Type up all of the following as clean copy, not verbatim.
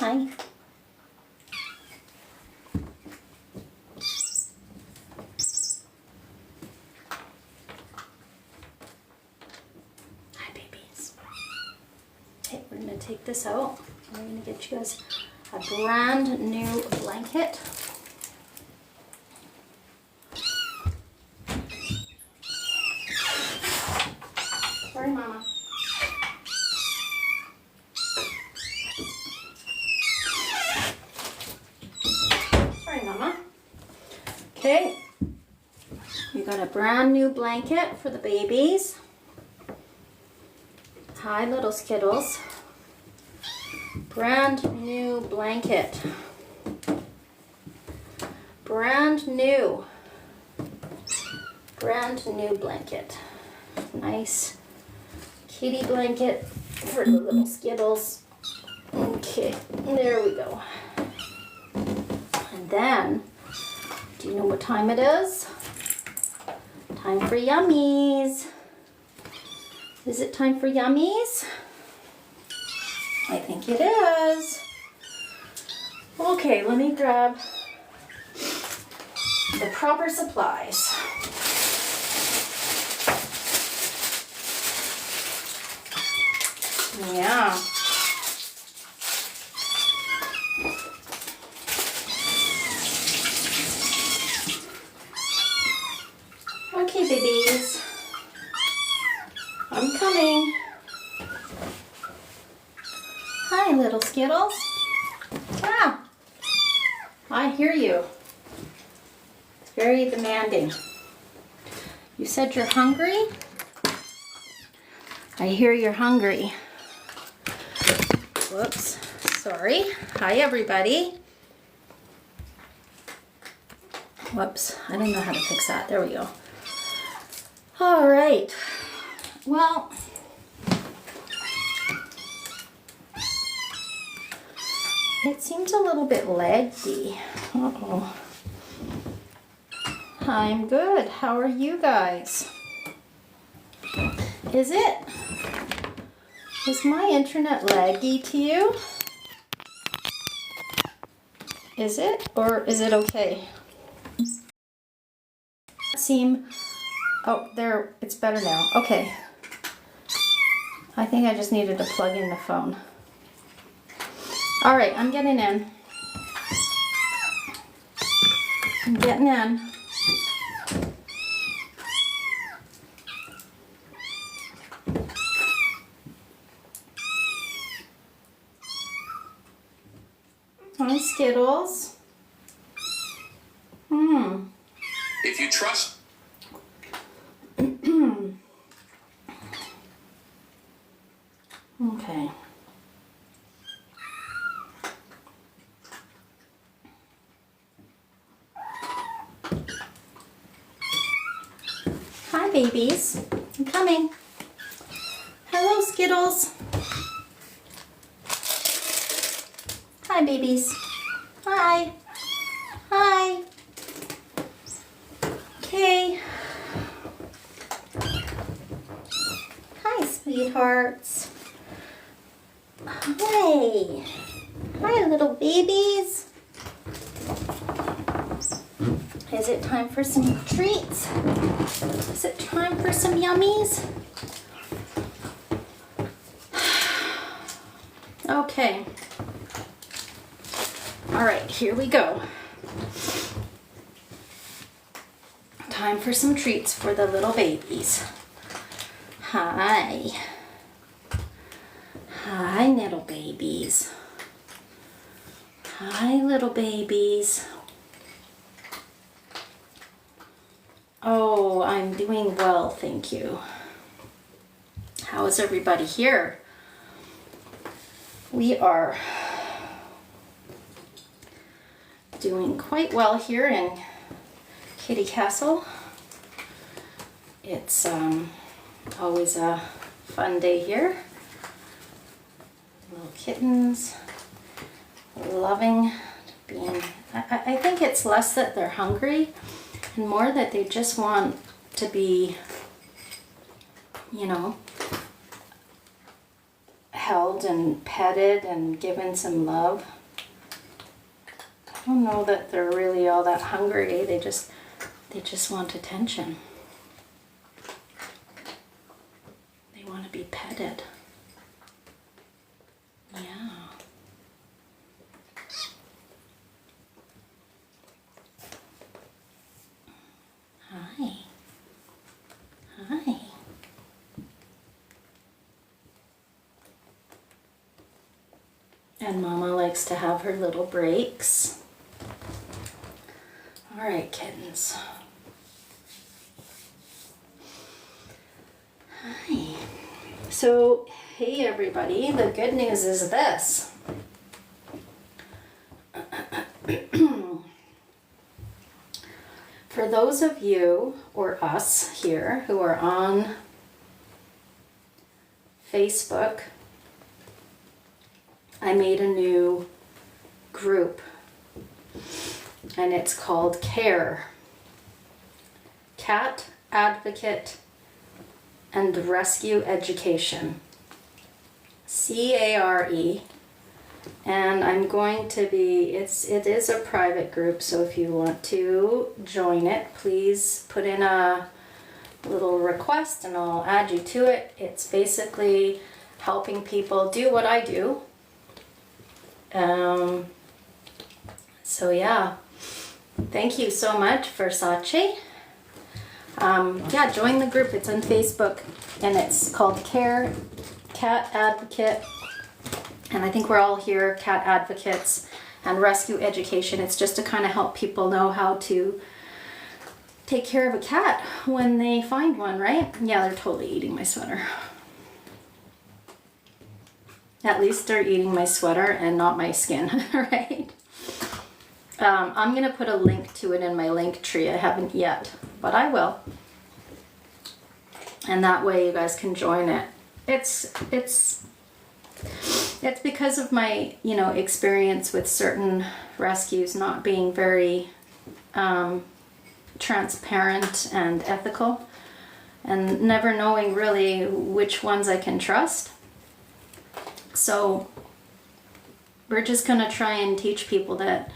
Hi. Hi, babies. Okay, we're going to take this out. We're going to get you guys a brand new blanket. Sorry, Mama. Sorry, Mama. Okay, you got a brand new blanket for the babies. Hi, little Skittles. Brand new blanket. Brand new. Brand new blanket. Nice kitty blanket for the little Skittles. Okay, there we go. And then, do you know what time it is? Time for yummies. Is it time for yummies? I think it is. Okay, let me grab the proper supplies. Yeah. Okay, babies. I'm coming. Hi, little Skittles. Yeah. I hear you. It's very demanding. You said you're hungry? I hear you're hungry. Whoops, sorry. Hi, everybody. Whoops, I don't know how to fix that. There we go. All right. Well, it seems a little bit laggy. Uh-oh. I'm good. How are you guys? Is my internet laggy to you? Is it? Or is it okay? Oh, there, it's better now. Okay. I think I just needed to plug in the phone. All right, I'm getting in. I'm getting in. Hi, Skittles. If you trust. Okay. Hi, babies. I'm coming. Hello, Skittles. Hi, babies. Hi. Hi. Okay. Hi, sweethearts. Hi. Hi, little babies. Is it time for some treats? Is it time for some yummies? Okay. All right, here we go. Time for some treats for the little babies. Hi. Hi, little babies. Hi, little babies. Oh, I'm doing well, thank you. How is everybody here? We are doing quite well here in Kitty Castle. It's always a fun day here. Little kittens, loving being, I think it's less that they're hungry and more that they just want to be, you know, held and petted and given some love. don't know that they're really all that hungry. They just want attention. They want to be petted. Yeah. Hi. Hi. And Mama likes to have her little breaks. All right, kittens. Hi. So, hey everybody, the good news is this. For those of you, or us here, who are on Facebook, I made a new group, and it's called CARE, Cat Advocate and Rescue Education, CARE. And I'm going to be, it is a private group, so if you want to join it, please put in a little request and I'll add you to it. It's basically helping people do what I do. So yeah, thank you so much, Versace. Yeah, join the group. It's on Facebook and it's called CARE, Cat Advocate. And I think we're all here, cat advocates and rescue education. It's just to kind of help people know how to take care of a cat when they find one, right? Yeah, they're totally eating my sweater. At least they're eating my sweater and not my skin, right? I'm gonna put a link to it in my link tree. I haven't yet, but I will. And that way you guys can join it. It's because of my, experience with certain rescues not being very transparent and ethical, and never knowing really which ones I can trust. So we're just going to try and teach people that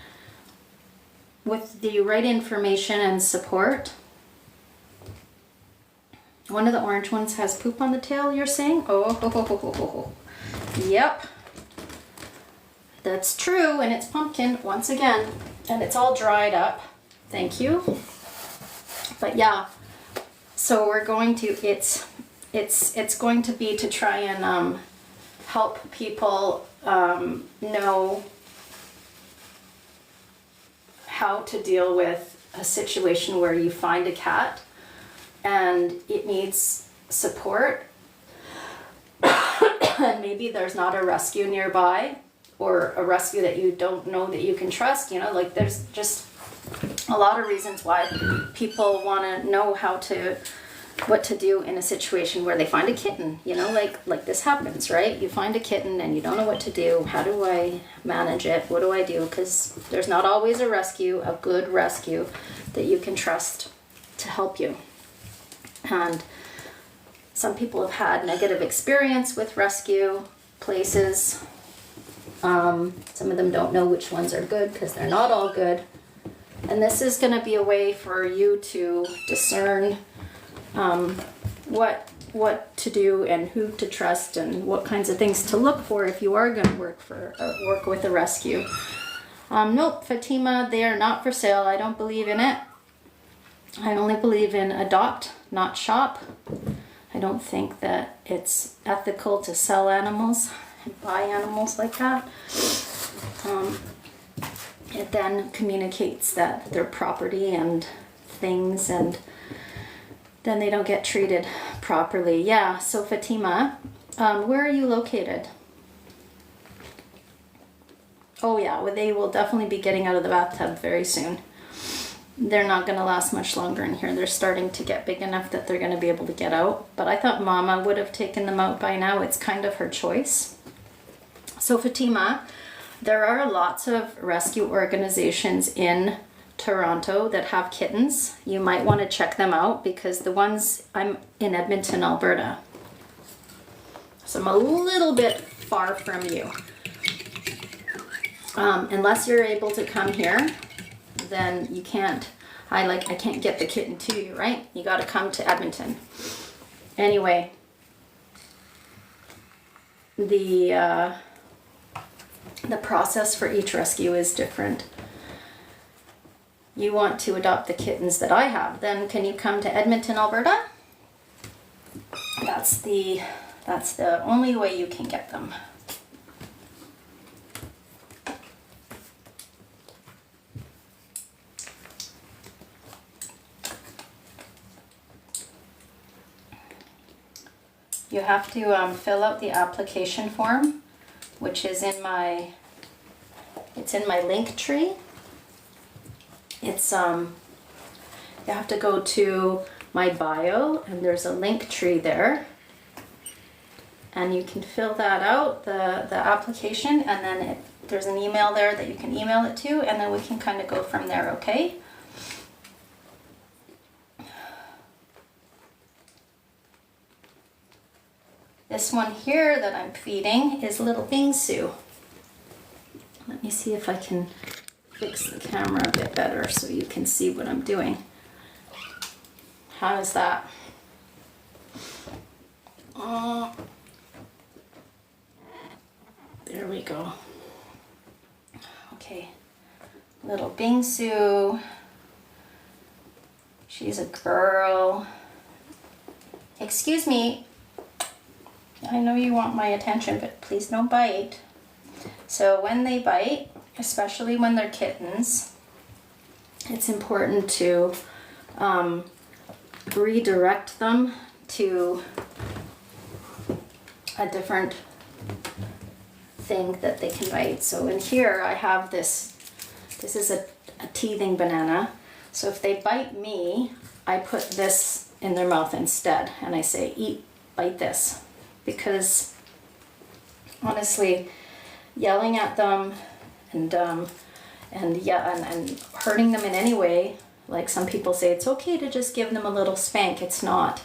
with the right information and support. One of the orange ones has poop on the tail, you're saying? Oh. Yep, that's true, and it's pumpkin once again, and it's all dried up. Thank you. But yeah, so we're going to, it's going to be to try and help people know how to deal with a situation where you find a cat and it needs support. And maybe there's not a rescue nearby, or a rescue that you don't know that you can trust. There's just a lot of reasons why people want to know what to do in a situation where they find a kitten. Like this happens, right? You find a kitten and you don't know what to do. How do I manage it? What do I do? Because there's not always a good rescue that you can trust to help you. And some people have had negative experience with rescue places. Some of them don't know which ones are good because they're not all good. And this is going to be a way for you to discern what to do and who to trust and what kinds of things to look for if you are going to work with a rescue. Nope, Fatima, they are not for sale. I don't believe in it. I only believe in adopt, not shop. I don't think that it's ethical to sell animals and buy animals like that. It then communicates that they're property and things, and then they don't get treated properly. Yeah, so Fatima, where are you located? Oh yeah, well, they will definitely be getting out of the bathtub very soon. They're not going to last much longer in here. They're starting to get big enough that they're going to be able to get out. But I thought Mama would have taken them out by now. It's kind of her choice. So Fatima, there are lots of rescue organizations in Toronto that have kittens. You might want to check them out because the ones, I'm in Edmonton, Alberta. So I'm a little bit far from you. Unless you're able to come here, then you can't, I can't get the kitten to you, right? You got to come to Edmonton. Anyway, the process for each rescue is different. You want to adopt the kittens that I have, then can you come to Edmonton, Alberta? That's the only way you can get them. You have to fill out the application form, which is in my link tree. It's you have to go to my bio and there's a link tree there. And you can fill that out, the application, and then there's an email there that you can email it to, and then we can kind of go from there, okay? This one here that I'm feeding is little Bingsu. Let me see if I can fix the camera a bit better so you can see what I'm doing. How is that? There we go. Okay, little Bingsu. She's a girl. Excuse me. I know you want my attention, but please don't bite. So when they bite, especially when they're kittens, it's important to redirect them to a different thing that they can bite. So in here I have this is a teething banana. So if they bite me, I put this in their mouth instead and I say, eat, bite this. Because honestly, yelling at them and hurting them in any way, like some people say it's okay to just give them a little spank. It's not.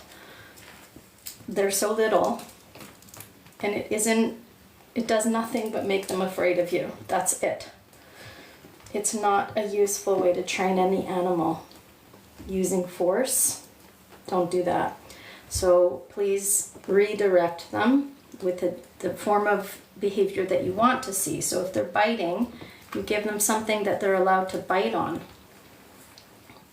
They're so little and it does nothing but make them afraid of you. That's it. It's not a useful way to train any animal. Using force, don't do that. So please redirect them with the form of behavior that you want to see. So if they're biting, you give them something that they're allowed to bite on.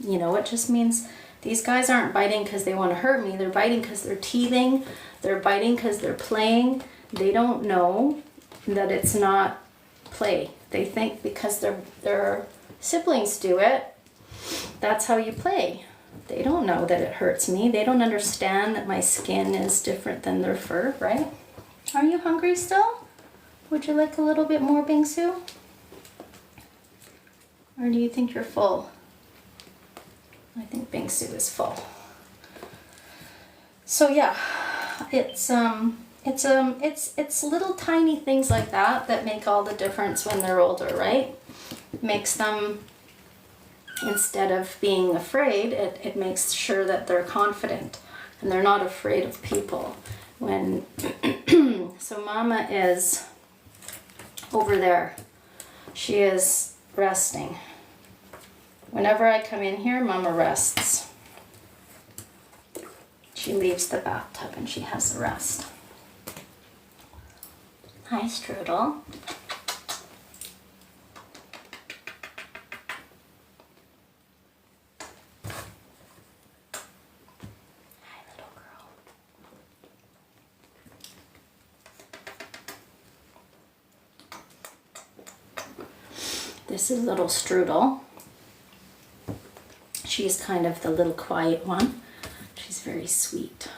You know, it just means these guys aren't biting because they want to hurt me. They're biting because they're teething. They're biting because they're playing. They don't know that it's not play. They think because their siblings do it, that's how you play. They don't know that it hurts me. They don't understand that my skin is different than their fur, right? Are you hungry still? Would you like a little bit more, Bingsu? Or do you think you're full? I think Bingsu is full. So yeah, it's little tiny things like that that make all the difference when they're older, right? It makes them, instead of being afraid, it makes sure that they're confident and they're not afraid of people. When so Mama is over there. She is resting. Whenever I come in here, Mama rests. She leaves the bathtub and she has a rest. Hi, Strudel. This is little Strudel. She's kind of the little quiet one. She's very sweet.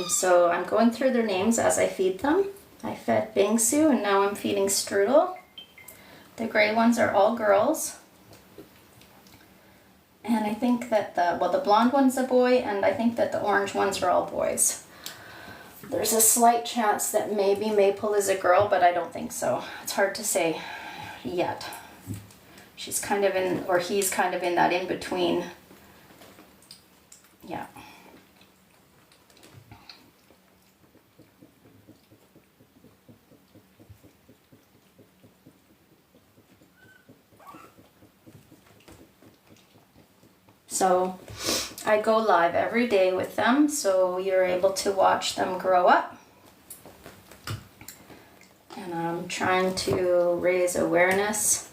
So I'm going through their names as I feed them. I fed Bingsu and now I'm feeding Strudel. The gray ones are all girls. And I think that the blonde one's a boy and I think that the orange ones are all boys. There's a slight chance that maybe Maple is a girl, but I don't think so. It's hard to say yet. She's kind of in, or he's kind of in that in-between. Yeah. So I go live every day with them, so you're able to watch them grow up. And I'm trying to raise awareness.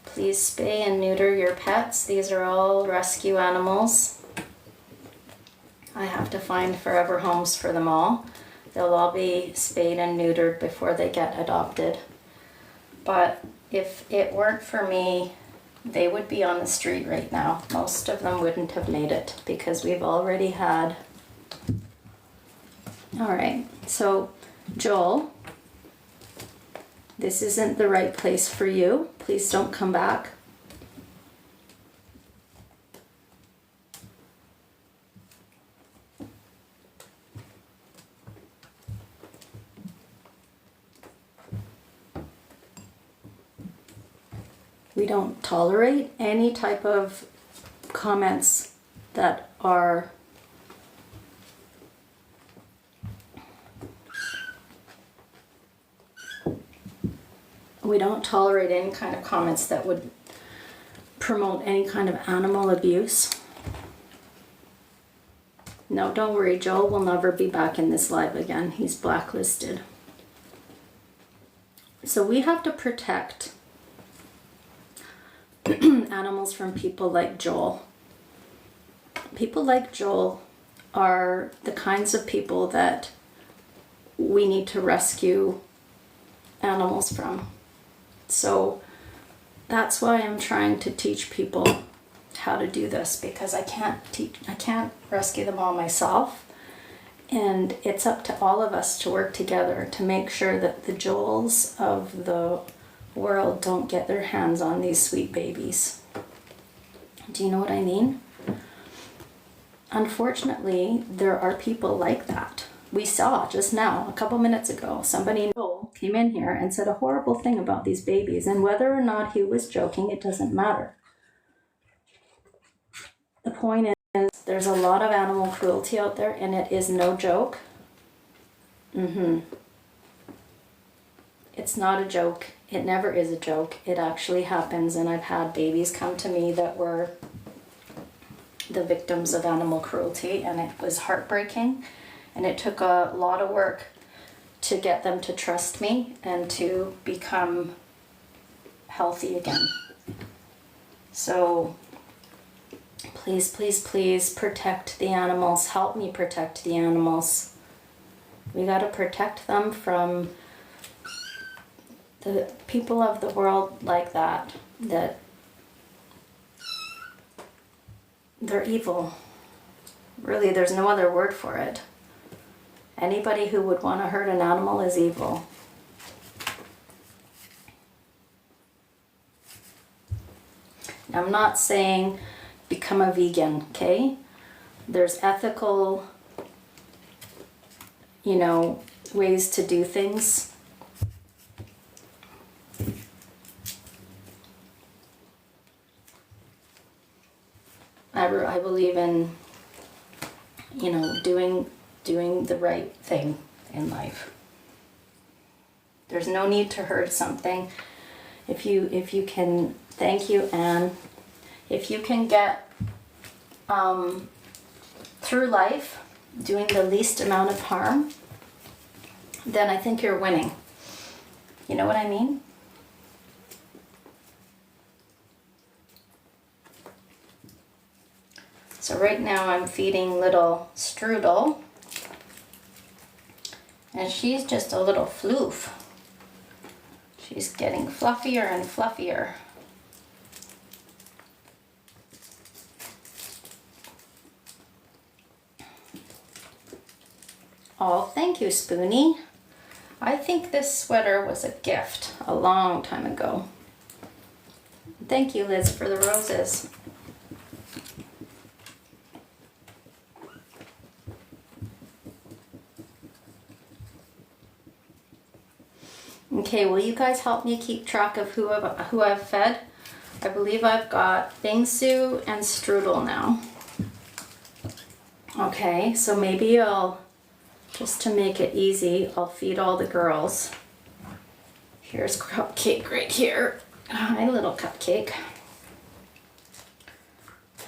Please spay and neuter your pets. These are all rescue animals. I have to find forever homes for them all. They'll all be spayed and neutered before they get adopted. But if it weren't for me, they would be on the street right now. Most of them wouldn't have made it because we've already had... All right, so Joel, this isn't the right place for you. Please don't come back. We don't tolerate any type of comments that are we don't tolerate any kind of comments that would promote any kind of animal abuse. No, don't worry, Joel will never be back in this live again. He's blacklisted. So we have to protect animals from people like Joel. People like Joel are the kinds of people that we need to rescue animals from. So that's why I'm trying to teach people how to do this, because I can't rescue them all myself. And it's up to all of us to work together to make sure that the Joels of the world don't get their hands on these sweet babies. Do you know what I mean? Unfortunately, there are people like that. We saw just now, a couple minutes ago, somebody came in here and said a horrible thing about these babies, and whether or not he was joking, it doesn't matter. The point is, there's a lot of animal cruelty out there, and it is no joke. It's not a joke. It never is a joke. It actually happens, and I've had babies come to me that were the victims of animal cruelty, and it was heartbreaking, and it took a lot of work to get them to trust me and to become healthy again. So please, please, please protect the animals. Help me protect the animals. We got to protect them from the people of the world like that they're evil. Really, there's no other word for it. Anybody who would want to hurt an animal is evil. I'm not saying become a vegan, okay? There's ethical, ways to do things. I believe in, doing the right thing in life. There's no need to hurt something. If you can, thank you, Anne. If you can get through life doing the least amount of harm, then I think you're winning. You know what I mean? So right now I'm feeding little Strudel, and she's just a little floof. She's getting fluffier and fluffier. Oh, thank you, Spoonie. I think this sweater was a gift a long time ago. Thank you, Liz, for the roses. Okay, will you guys help me keep track of who I've fed? I believe I've got Bingsu and Strudel now. Okay, so maybe just to make it easy, I'll feed all the girls. Here's Cupcake right here. Hi, little Cupcake.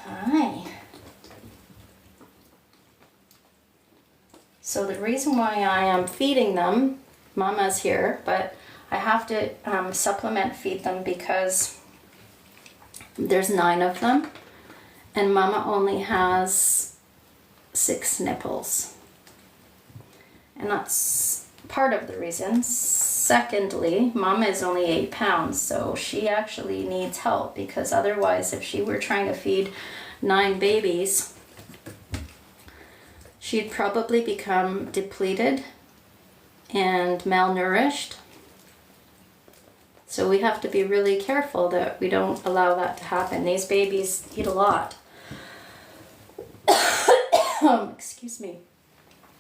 Hi. So the reason why I am feeding them, Mama's here, but I have to supplement feed them because there's 9 of them and Mama only has 6 nipples. And that's part of the reason. Secondly, Mama is only 8 pounds, so she actually needs help because otherwise if she were trying to feed 9 babies, she'd probably become depleted and malnourished. So we have to be really careful that we don't allow that to happen. These babies eat a lot. Excuse me.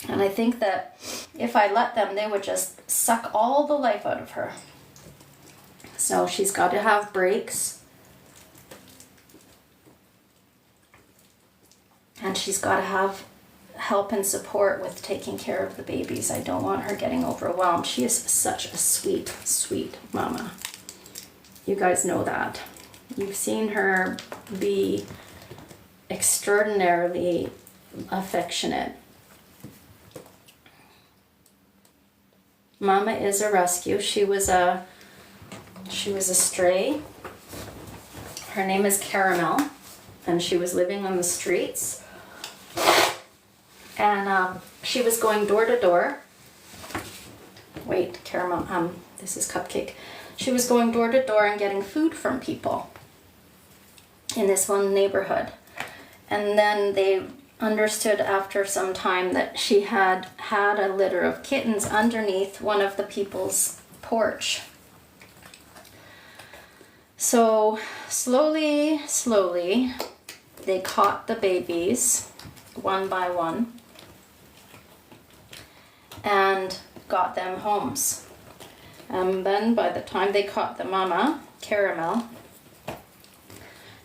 And I think that if I let them, they would just suck all the life out of her. So she's got to have breaks. And she's got to have help and support with taking care of the babies. I don't want her getting overwhelmed. She is such a sweet, sweet mama. You guys know that. You've seen her be extraordinarily affectionate. Mama is a rescue. She was a stray. Her name is Caramel, and she was living on the streets. And she was going door to door. Wait, Caramel, this is Cupcake. She was going door to door and getting food from people in this one neighborhood. And then they understood after some time that she had had a litter of kittens underneath one of the people's porch. So slowly, they caught the babies one by one and got them homes. And then by the time they caught the mama, Caramel,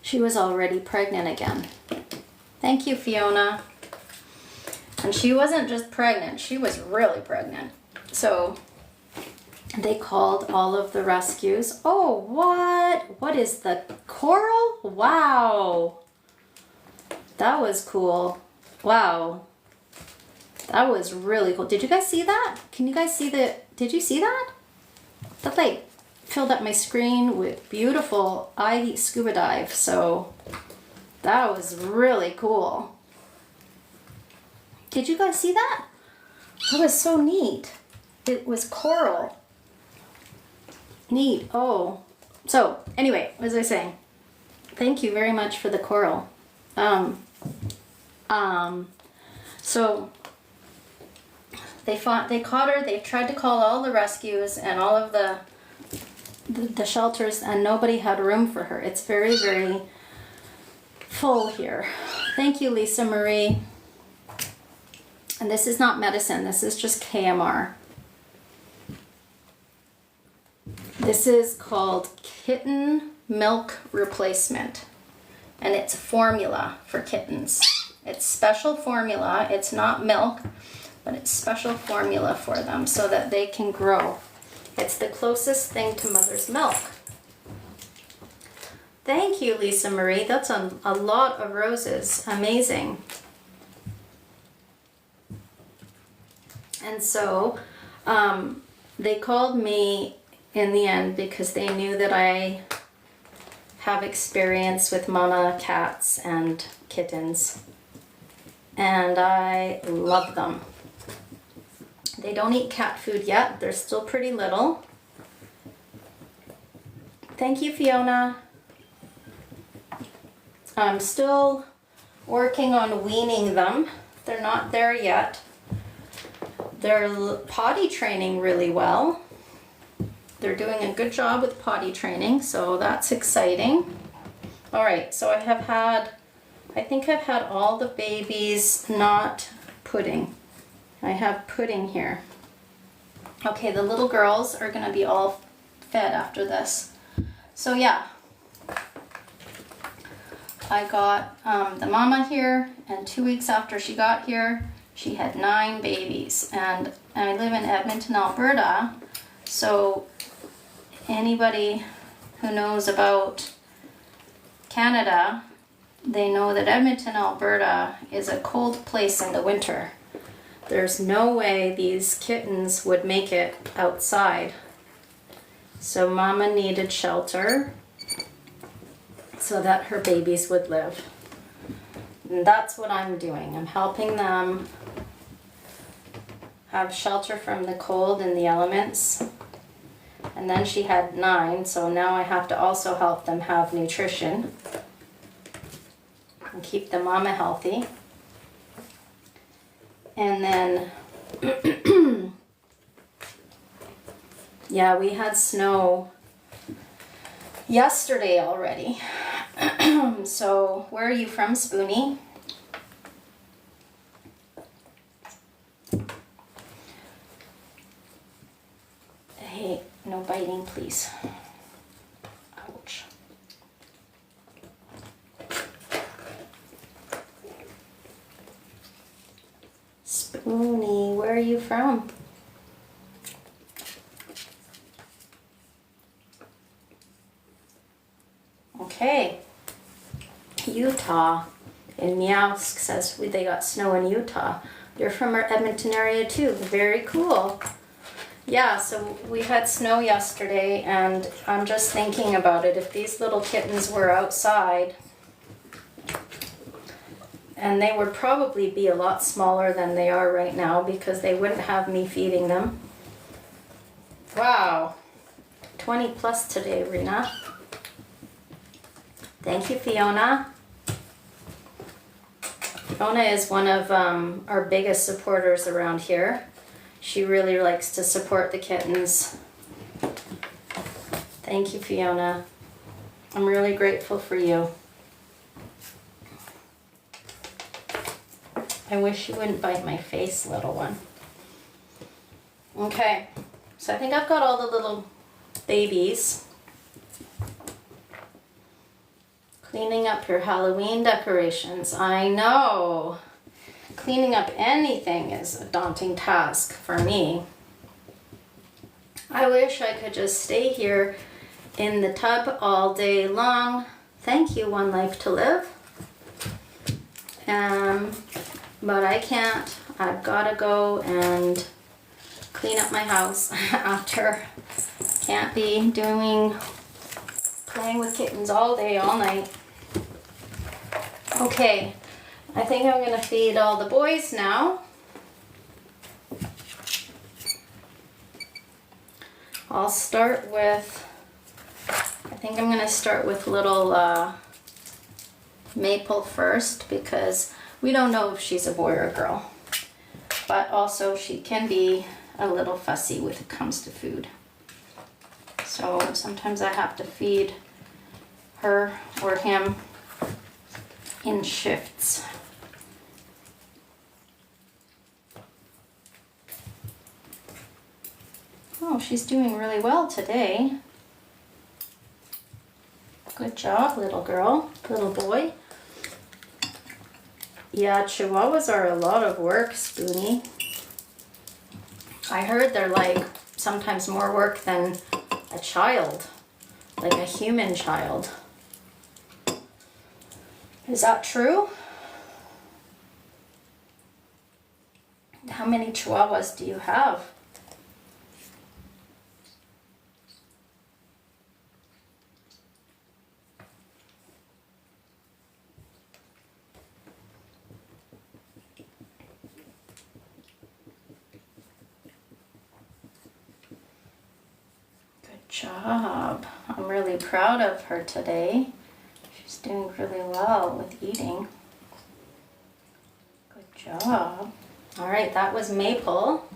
she was already pregnant again. Thank you, Fiona. And she wasn't just pregnant, she was really pregnant. So they called all of the rescues. Oh, what? What is the coral? Wow. That was cool. Wow. That was really cool. Did you guys see that? Can you guys see did you see that? That like filled up my screen with beautiful, I scuba dive, so that was really cool. Did you guys see that? That was so neat. It was coral. Neat. Oh. So, anyway, what was I saying? Thank you very much for the coral. So they caught her, they tried to call all the rescues and all of the shelters, and nobody had room for her. It's very, very full here. Thank you, Lisa Marie. And this is not medicine, this is just KMR. This is called Kitten Milk Replacement, and it's formula for kittens. It's special formula, it's not milk, but it's special formula for them so that they can grow. It's the closest thing to mother's milk. Thank you, Lisa Marie. That's a lot of roses. Amazing. And so they called me in the end because they knew that I have experience with mama cats and kittens. And I love them. They don't eat cat food yet. They're still pretty little. Thank you, Fiona. I'm still working on weaning them. They're not there yet. They're potty training really well. They're doing a good job with potty training, so that's exciting. All right, so I think I've had all the babies, not pudding. I have pudding here. Okay, the little girls are gonna be all fed after this. So yeah, I got the mama here, and 2 weeks after she got here, she had 9 babies. And I live in Edmonton, Alberta, so anybody who knows about Canada, they know that Edmonton, Alberta is a cold place in the winter. There's no way these kittens would make it outside. So Mama needed shelter so that her babies would live. And that's what I'm doing. I'm helping them have shelter from the cold and the elements. And then she had 9, so now I have to also help them have nutrition and keep the mama healthy. And then, yeah, we had snow yesterday already. So, where are you from, Spoonie? Hey, no biting, please. Ouch. Spoonie, where are you from? Okay. Utah. And Meowsk says they got snow in Utah. You're from our Edmonton area too. Very cool. Yeah, so we had snow yesterday, and I'm just thinking about it. If these little kittens were outside, and they would probably be a lot smaller than they are right now because they wouldn't have me feeding them. Wow. 20 plus today, Rena. Thank you, Fiona. Fiona is one of our biggest supporters around here. She really likes to support the kittens. Thank you, Fiona. I'm really grateful for you. I wish you wouldn't bite my face, little one. Okay, so I think I've got all the little babies. Cleaning up your Halloween decorations. I know. Cleaning up anything is a daunting task for me. I wish I could just stay here in the tub all day long. Thank you, One Life to Live. But I can't. I've got to go and clean up my house after. Can't be playing with kittens all day, all night. Okay, I think I'm going to feed all the boys now. I'll start with, I think I'm going to start with little Maple first because we don't know if she's a boy or a girl. But also she can be a little fussy when it comes to food. So sometimes I have to feed her or him in shifts. Oh, she's doing really well today. Good job, little girl, little boy. Yeah, Chihuahuas are a lot of work, Spoonie. I heard they're like sometimes more work than a child, like a human child. Is that true? How many Chihuahuas do you have? Good job. I'm really proud of her today. She's doing really well with eating. Good job. All right, that was Maple.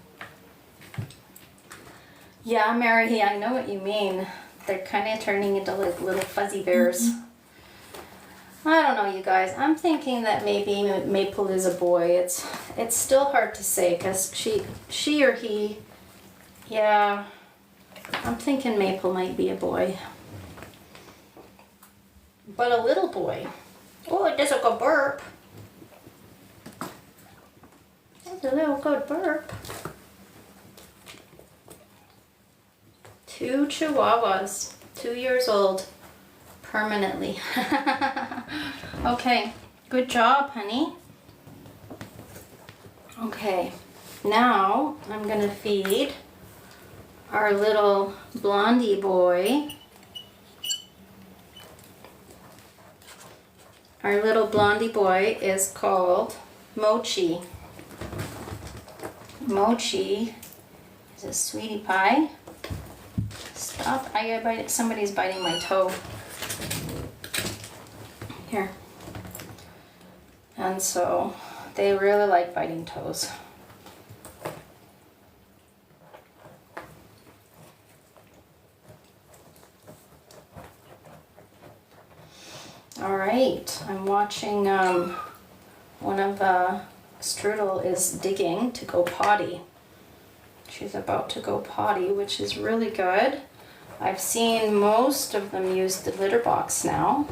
Yeah, Mary, I know what you mean. They're kind of turning into like little fuzzy bears. I don't know, you guys. I'm thinking that maybe Maple is a boy. It's still hard to say because she or he, yeah, I'm thinking Maple might be a boy. But a little boy. Oh, it does a good burp. That's a little good burp. 2 Chihuahuas, 2 years old, permanently. Okay, good job, honey. Okay, Now I'm gonna feed our little blondie boy. Our little blondie boy is called Mochi. Mochi is a sweetie pie. Stop, somebody's biting my toe. Here. And so they really like biting toes. All right, I'm watching one of Strudel is digging to go potty. She's about to go potty, which is really good. I've seen most of them use the litter box now.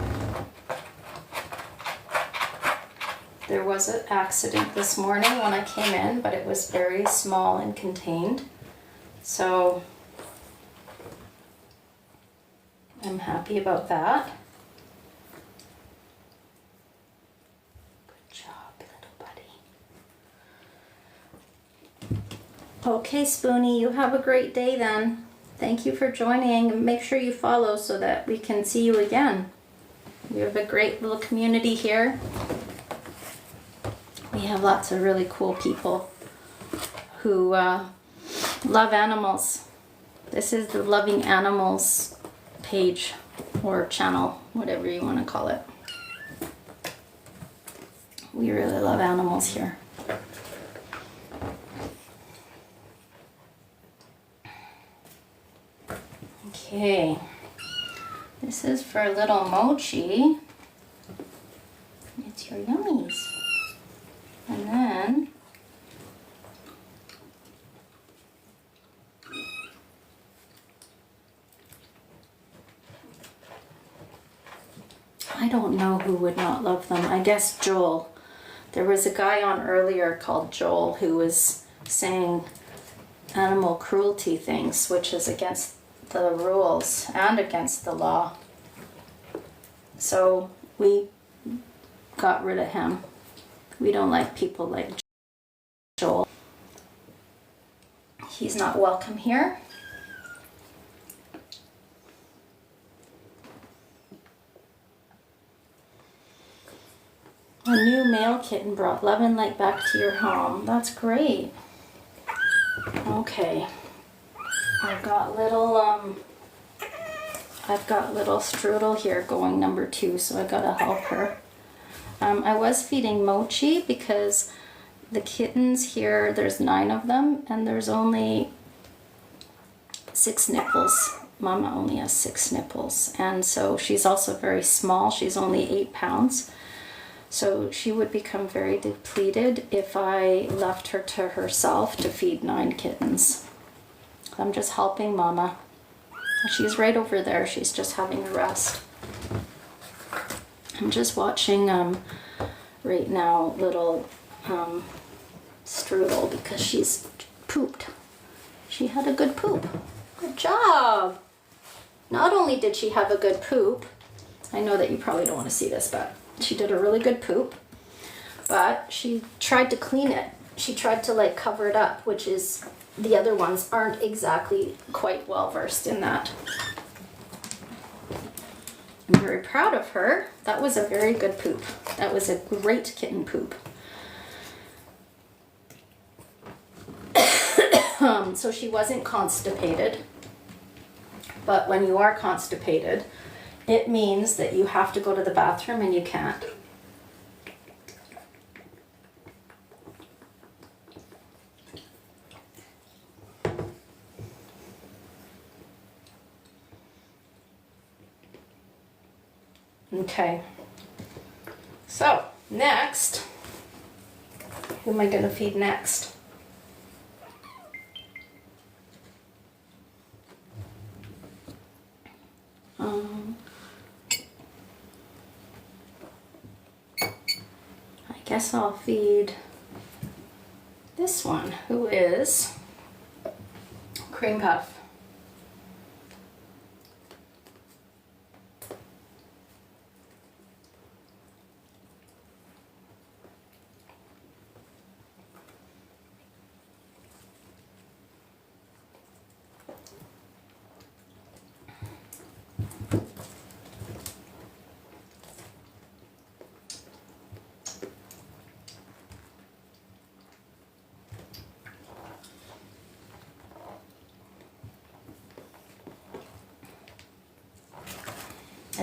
There was an accident this morning when I came in, but it was very small and contained. So I'm happy about that. Okay, Spoonie, you have a great day then. Thank you for joining. Make sure you follow so that we can see you again. We have a great little community here. We have lots of really cool people who love animals. This is the Loving Animals page or channel, whatever you want to call it. We really love animals here. Okay, this is for little Mochi. It's your yummies. And then I don't know who would not love them. I guess Joel. There was a guy on earlier called Joel who was saying animal cruelty things, which is against the rules and against the law. So we got rid of him. We don't like people like Joel. He's not welcome here. A new male kitten brought love and light back to your home. That's great. Okay. I've got little Strudel here going number 2, so I gotta help her. I was feeding Mochi because the kittens here, there's 9 of them, and there's only 6 nipples. Mama only has 6 nipples, and so she's also very small. She's only 8 pounds. So she would become very depleted if I left her to herself to feed 9 kittens. I'm just helping Mama. She's right over there. She's just having a rest. I'm just watching right now little Strudel because she's pooped. She had a good poop. Good job. Not only did she have a good poop, I know that you probably don't want to see this, but she did a really good poop, but she tried to clean it. She tried to like cover it up, which is, the other ones aren't exactly quite well versed in that. I'm very proud of her. That was a very good poop. That was a great kitten poop. So she wasn't constipated, but when you are constipated, it means that you have to go to the bathroom and you can't. Okay, so next, who am I going to feed next? I guess I'll feed this one, who is Cream Puff.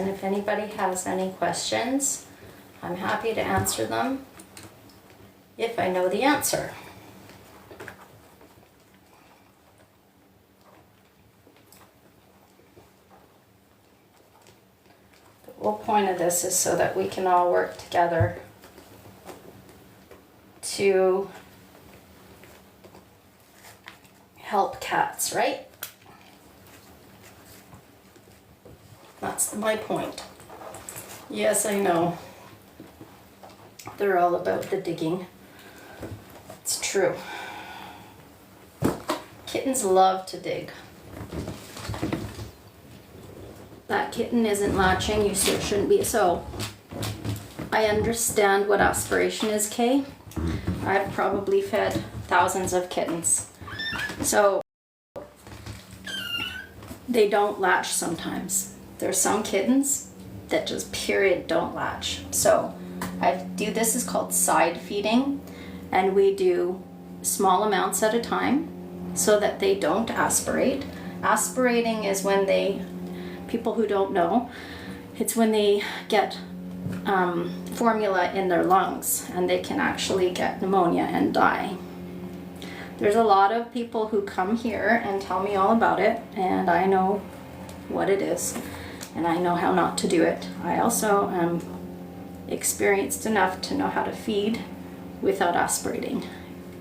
And if anybody has any questions, I'm happy to answer them if I know the answer. The whole point of this is so that we can all work together to help cats, right? That's my point. Yes, I know. They're all about the digging. It's true. Kittens love to dig. That kitten isn't latching, you still shouldn't be. So, I understand what aspiration is, Kay. I've probably fed thousands of kittens. So, they don't latch sometimes. There's some kittens that just period don't latch. So, this is called side feeding, and we do small amounts at a time so that they don't aspirate. Aspirating is when people who don't know, it's when they get formula in their lungs and they can actually get pneumonia and die. There's a lot of people who come here and tell me all about it, and I know what it is and I know how not to do it. I also am experienced enough to know how to feed without aspirating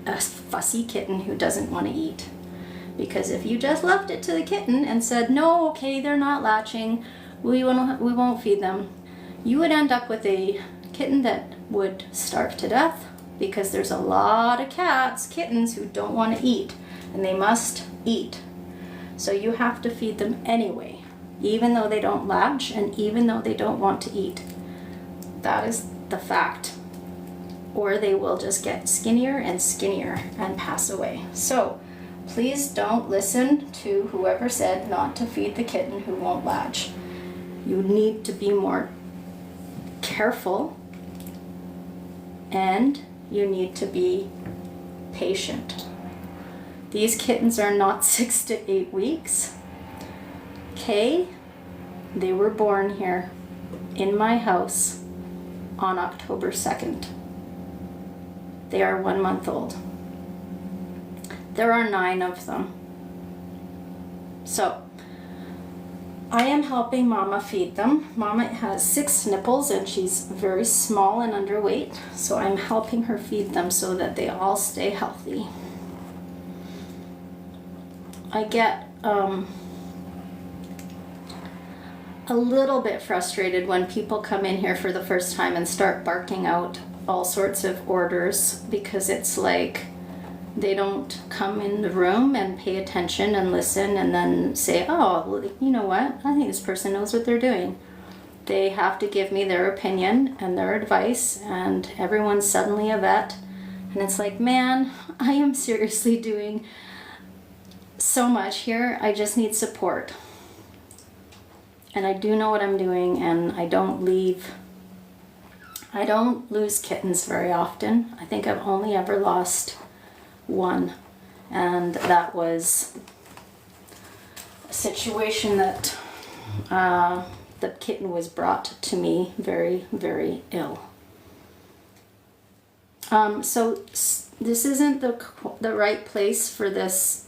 a fussy kitten who doesn't want to eat. Because if you just left it to the kitten and said, no, okay, they're not latching, we won't feed them, you would end up with a kitten that would starve to death, because there's a lot of kittens who don't want to eat, and they must eat. So you have to feed them anyway, even though they don't latch and even though they don't want to eat. That is the fact. Or they will just get skinnier and skinnier and pass away. So please don't listen to whoever said not to feed the kitten who won't latch. You need to be more careful, and you need to be patient. These kittens are not 6 to 8 weeks. Okay? They were born here in my house on October 2nd. They are 1 month old. There are 9 of them. So, I am helping Mama feed them. Mama has 6 nipples and she's very small and underweight, so I'm helping her feed them so that they all stay healthy. I get a little bit frustrated when people come in here for the first time and start barking out all sorts of orders, because it's like they don't come in the room and pay attention and listen and then say, oh, well, you know what, I think this person knows what they're doing. They have to give me their opinion and their advice, and everyone's suddenly a vet. And it's like, man, I am seriously doing so much here. I just need support. And I do know what I'm doing, and I don't lose kittens very often. I think I've only ever lost 1, and that was a situation that the kitten was brought to me very, very ill. So this isn't the right place for this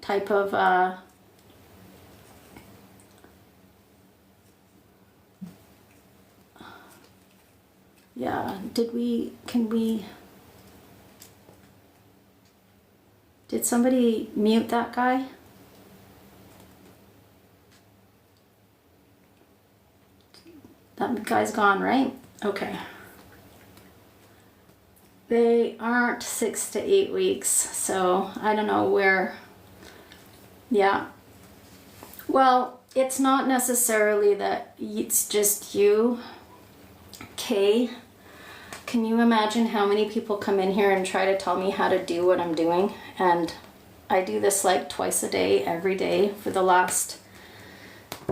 type of yeah, did somebody mute that guy? That guy's gone, right? Okay. They aren't 6 to 8 weeks, so I don't know where. Yeah. Well, it's not necessarily that it's just you. Okay. Can you imagine how many people come in here and try to tell me how to do what I'm doing? And I do this like twice a day, every day for the last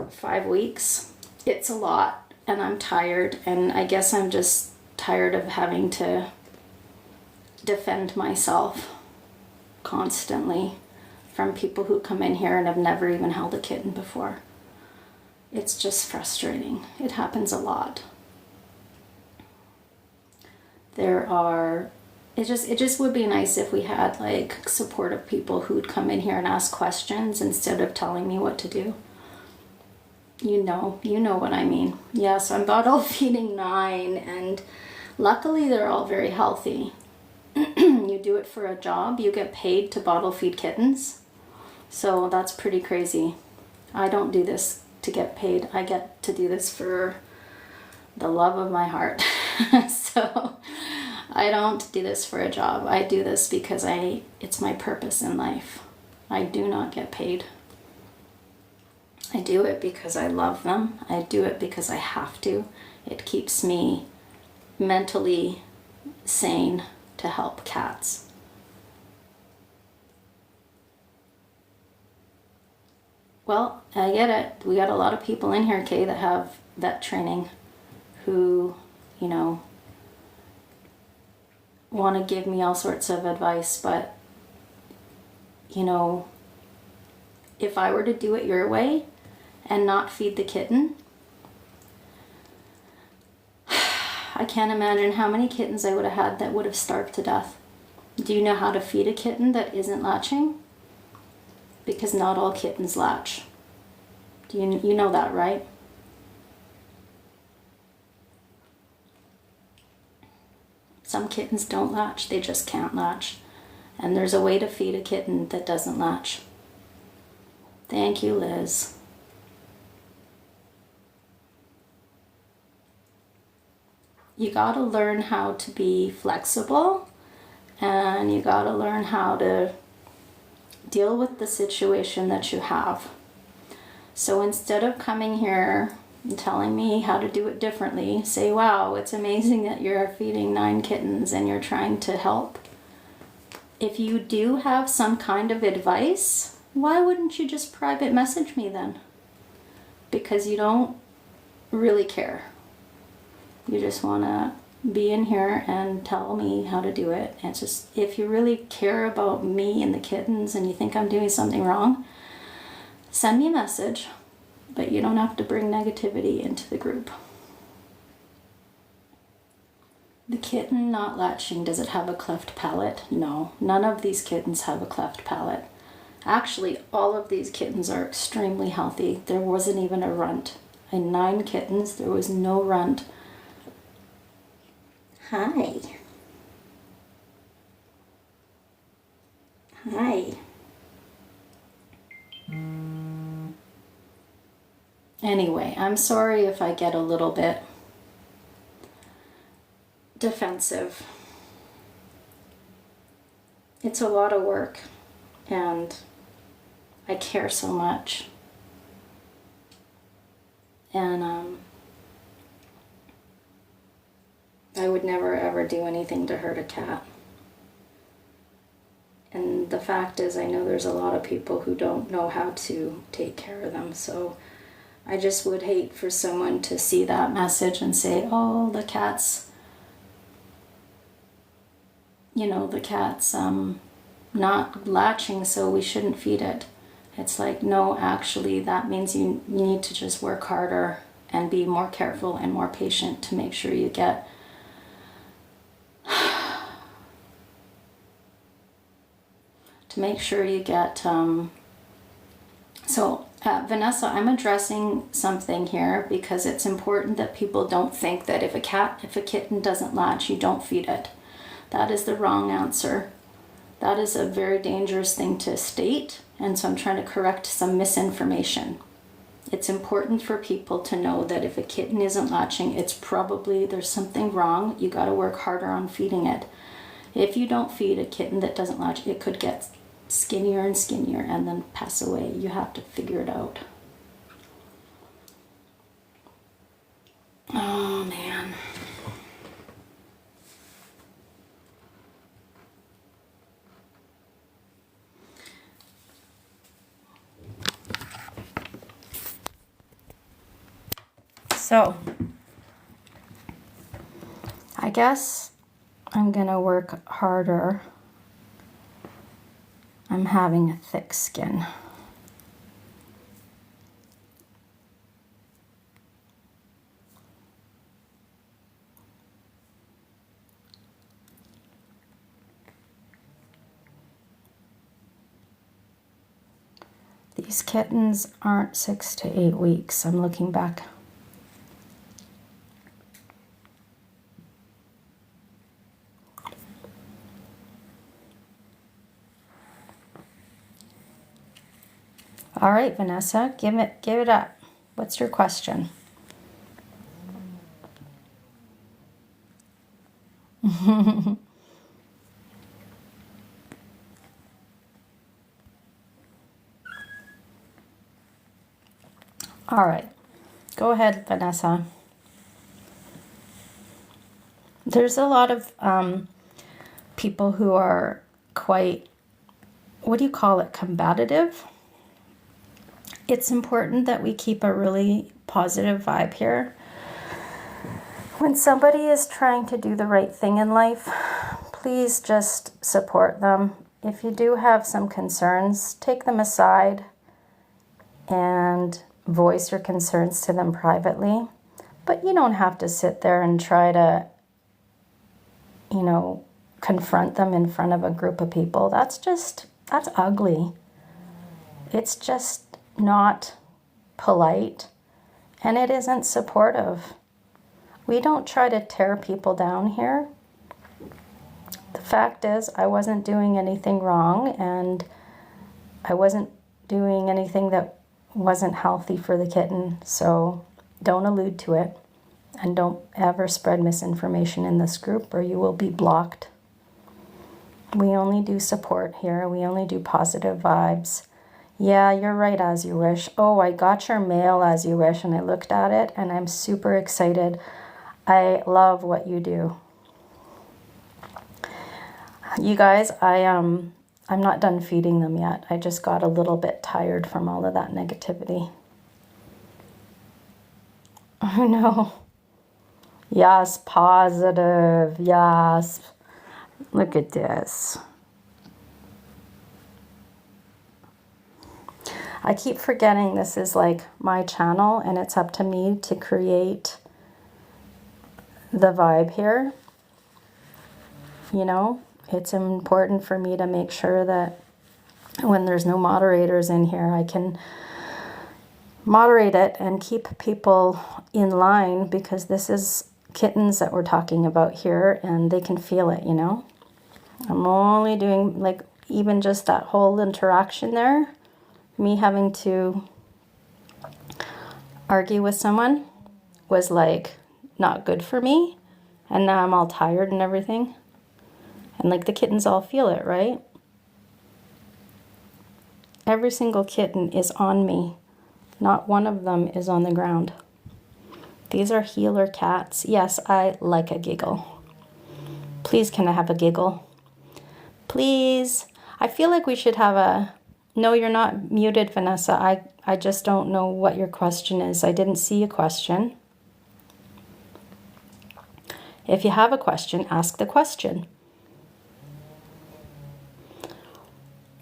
5 weeks. It's a lot, and I'm tired, and I guess I'm just tired of having to defend myself constantly from people who come in here and have never even held a kitten before. It's just frustrating. It happens a lot. It just would be nice if we had like supportive people who'd come in here and ask questions instead of telling me what to do. You know what I mean. Yes, I'm bottle feeding 9, and luckily they're all very healthy. You do it for a job, you get paid to bottle feed kittens. So that's pretty crazy. I don't do this to get paid. I get to do this for the love of my heart. So I don't do this for a job. I do this because it's my purpose in life. I do not get paid. I do it because I love them. I do it because I have to. It keeps me mentally sane to help cats. Well, I get it. We got a lot of people in here, Kay, that have vet training who, want to give me all sorts of advice, but, if I were to do it your way and not feed the kitten, I can't imagine how many kittens I would have had that would have starved to death. Do you know how to feed a kitten that isn't latching? Because not all kittens latch. You know that, right? Some kittens don't latch, they just can't latch. And there's a way to feed a kitten that doesn't latch. Thank you, Liz. You gotta learn how to be flexible, and you gotta learn how to deal with the situation that you have. So instead of coming here and telling me how to do it differently, say, wow, it's amazing that you're feeding 9 kittens and you're trying to help. If you do have some kind of advice, why wouldn't you just private message me then? Because you don't really care. You just want to be in here and tell me how to do it. And it's just, if you really care about me and the kittens and you think I'm doing something wrong, send me a message, but you don't have to bring negativity into the group. The kitten not latching, does it have a cleft palate? No, none of these kittens have a cleft palate. Actually, all of these kittens are extremely healthy. There wasn't even a runt. In 9 kittens, there was no runt. Hi. Hi. Anyway, I'm sorry if I get a little bit defensive. It's a lot of work, and I care so much. And I would never ever do anything to hurt a cat. And the fact is, I know there's a lot of people who don't know how to take care of them, so I just would hate for someone to see that message and say, oh, the cat's not latching, so we shouldn't feed it. It's like, no, actually, that means you need to just work harder and be more careful and more patient to make sure you get Vanessa, I'm addressing something here because it's important that people don't think that if a kitten doesn't latch, you don't feed it. That is the wrong answer. That is a very dangerous thing to state, and so I'm trying to correct some misinformation. It's important for people to know that if a kitten isn't latching, it's probably there's something wrong. You got to work harder on feeding it. If you don't feed a kitten that doesn't latch, it could get skinnier and skinnier and then pass away. You have to figure it out. Oh man. So, I guess I'm gonna work harder I'm having a thick skin. These kittens aren't 6 to 8 weeks. I'm looking back. All right, Vanessa, give it up. What's your question? All right, go ahead, Vanessa. There's a lot of people who are quite, what do you call it, combative? It's important that we keep a really positive vibe here. When somebody is trying to do the right thing in life, please just support them. If you do have some concerns, take them aside and voice your concerns to them privately. But you don't have to sit there and try to, you know, confront them in front of a group of people. That's ugly. It's just not polite, and it isn't supportive. We don't try to tear people down here. The fact is, I wasn't doing anything wrong, and I wasn't doing anything that wasn't healthy for the kitten, so don't allude to it, and don't ever spread misinformation in this group or you will be blocked. We only do support here. We only do positive vibes. Yeah, you're right, As You Wish. Oh, I got your mail, As You Wish, and I looked at it and I'm super excited. I love what you do. You guys, I'm not done feeding them yet. I just got a little bit tired from all of that negativity. I know. Yes, positive. Yes. Look at this. I keep forgetting this is like my channel and it's up to me to create the vibe here. You know, it's important for me to make sure that when there's no moderators in here, I can moderate it and keep people in line, because this is kittens that we're talking about here and they can feel it, you know. I'm only doing, like, even just that whole interaction there, me having to argue with someone was like not good for me, and now I'm all tired and everything, and like the kittens all feel it, right? Every single kitten is on me. Not one of them is on the ground. These are healer cats. Yes, I like a giggle. Please, can I have a giggle? Please. I feel like we should have a... No, you're not muted, Vanessa. I just don't know what your question is. I didn't see a question. If you have a question, ask the question.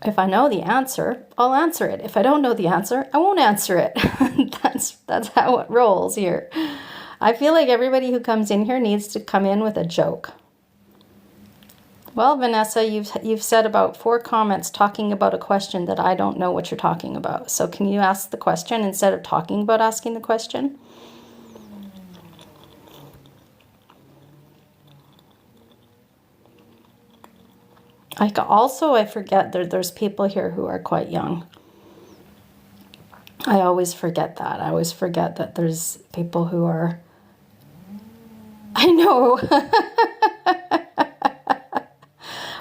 If I know the answer, I'll answer it. If I don't know the answer, I won't answer it. That's how it rolls here. I feel like everybody who comes in here needs to come in with a joke. Well, Vanessa, you've said about 4 comments talking about a question that I don't know what you're talking about. So can you ask the question instead of talking about asking the question? I forget that there's people here who are quite young. I always forget that. I always forget that there's people who are... I know.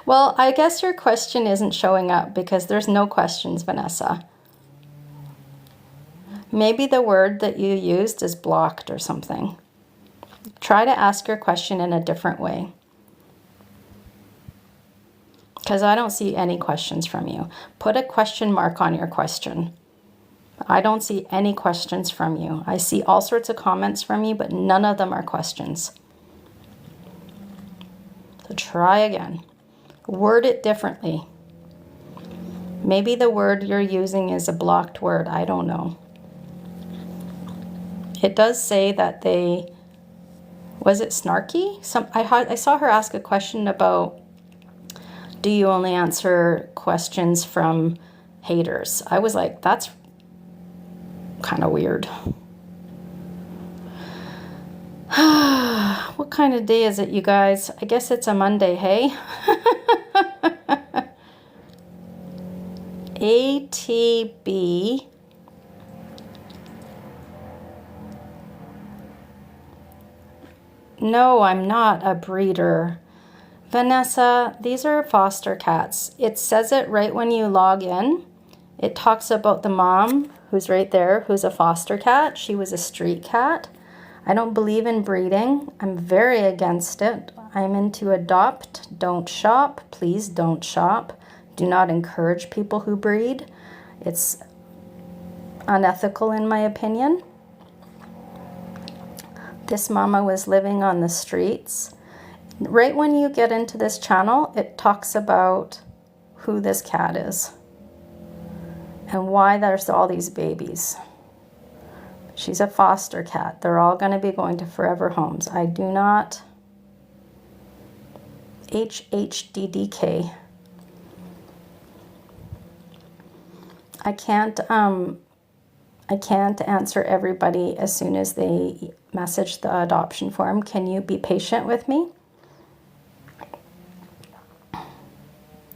Well, I guess your question isn't showing up because there's no questions, Vanessa. Maybe the word that you used is blocked or something. Try to ask your question in a different way, because I don't see any questions from you. Put a question mark on your question. I don't see any questions from you. I see all sorts of comments from you, but none of them are questions. So try again. Word it differently. Maybe the word you're using is a blocked word. I don't know. It does say that they, was it snarky? I saw her ask a question about, do you only answer questions from haters? I was like, that's kind of weird. What kind of day is it, you guys? I guess it's a Monday, hey? ATB. No, I'm not a breeder. Vanessa, these are foster cats. It says it right when you log in. It talks about the mom, who's right there, who's a foster cat. She was a street cat. I don't believe in breeding. I'm very against it. I'm into adopt, don't shop. Please don't shop. Do not encourage people who breed. It's unethical in my opinion. This mama was living on the streets. Right when you get into this channel, it talks about who this cat is and why there's all these babies. She's a foster cat. They're all going to be going to forever homes. I do not... HHDDK. I can't answer everybody as soon as they message the adoption form. Can you be patient with me?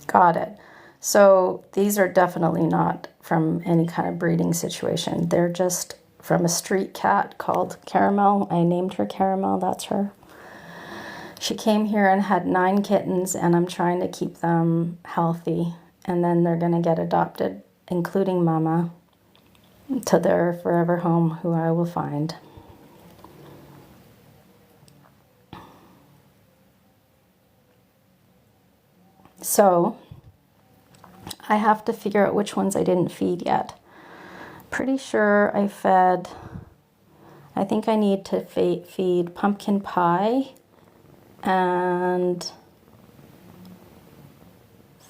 Got it. So these are definitely not from any kind of breeding situation. They're just from a street cat called Caramel. I named her Caramel. That's her. She came here and had 9 kittens, and I'm trying to keep them healthy. And then they're going to get adopted, including Mama, to their forever home, who I will find. So I have to figure out which ones I didn't feed yet. Pretty sure I fed, I think I need to feed pumpkin pie, and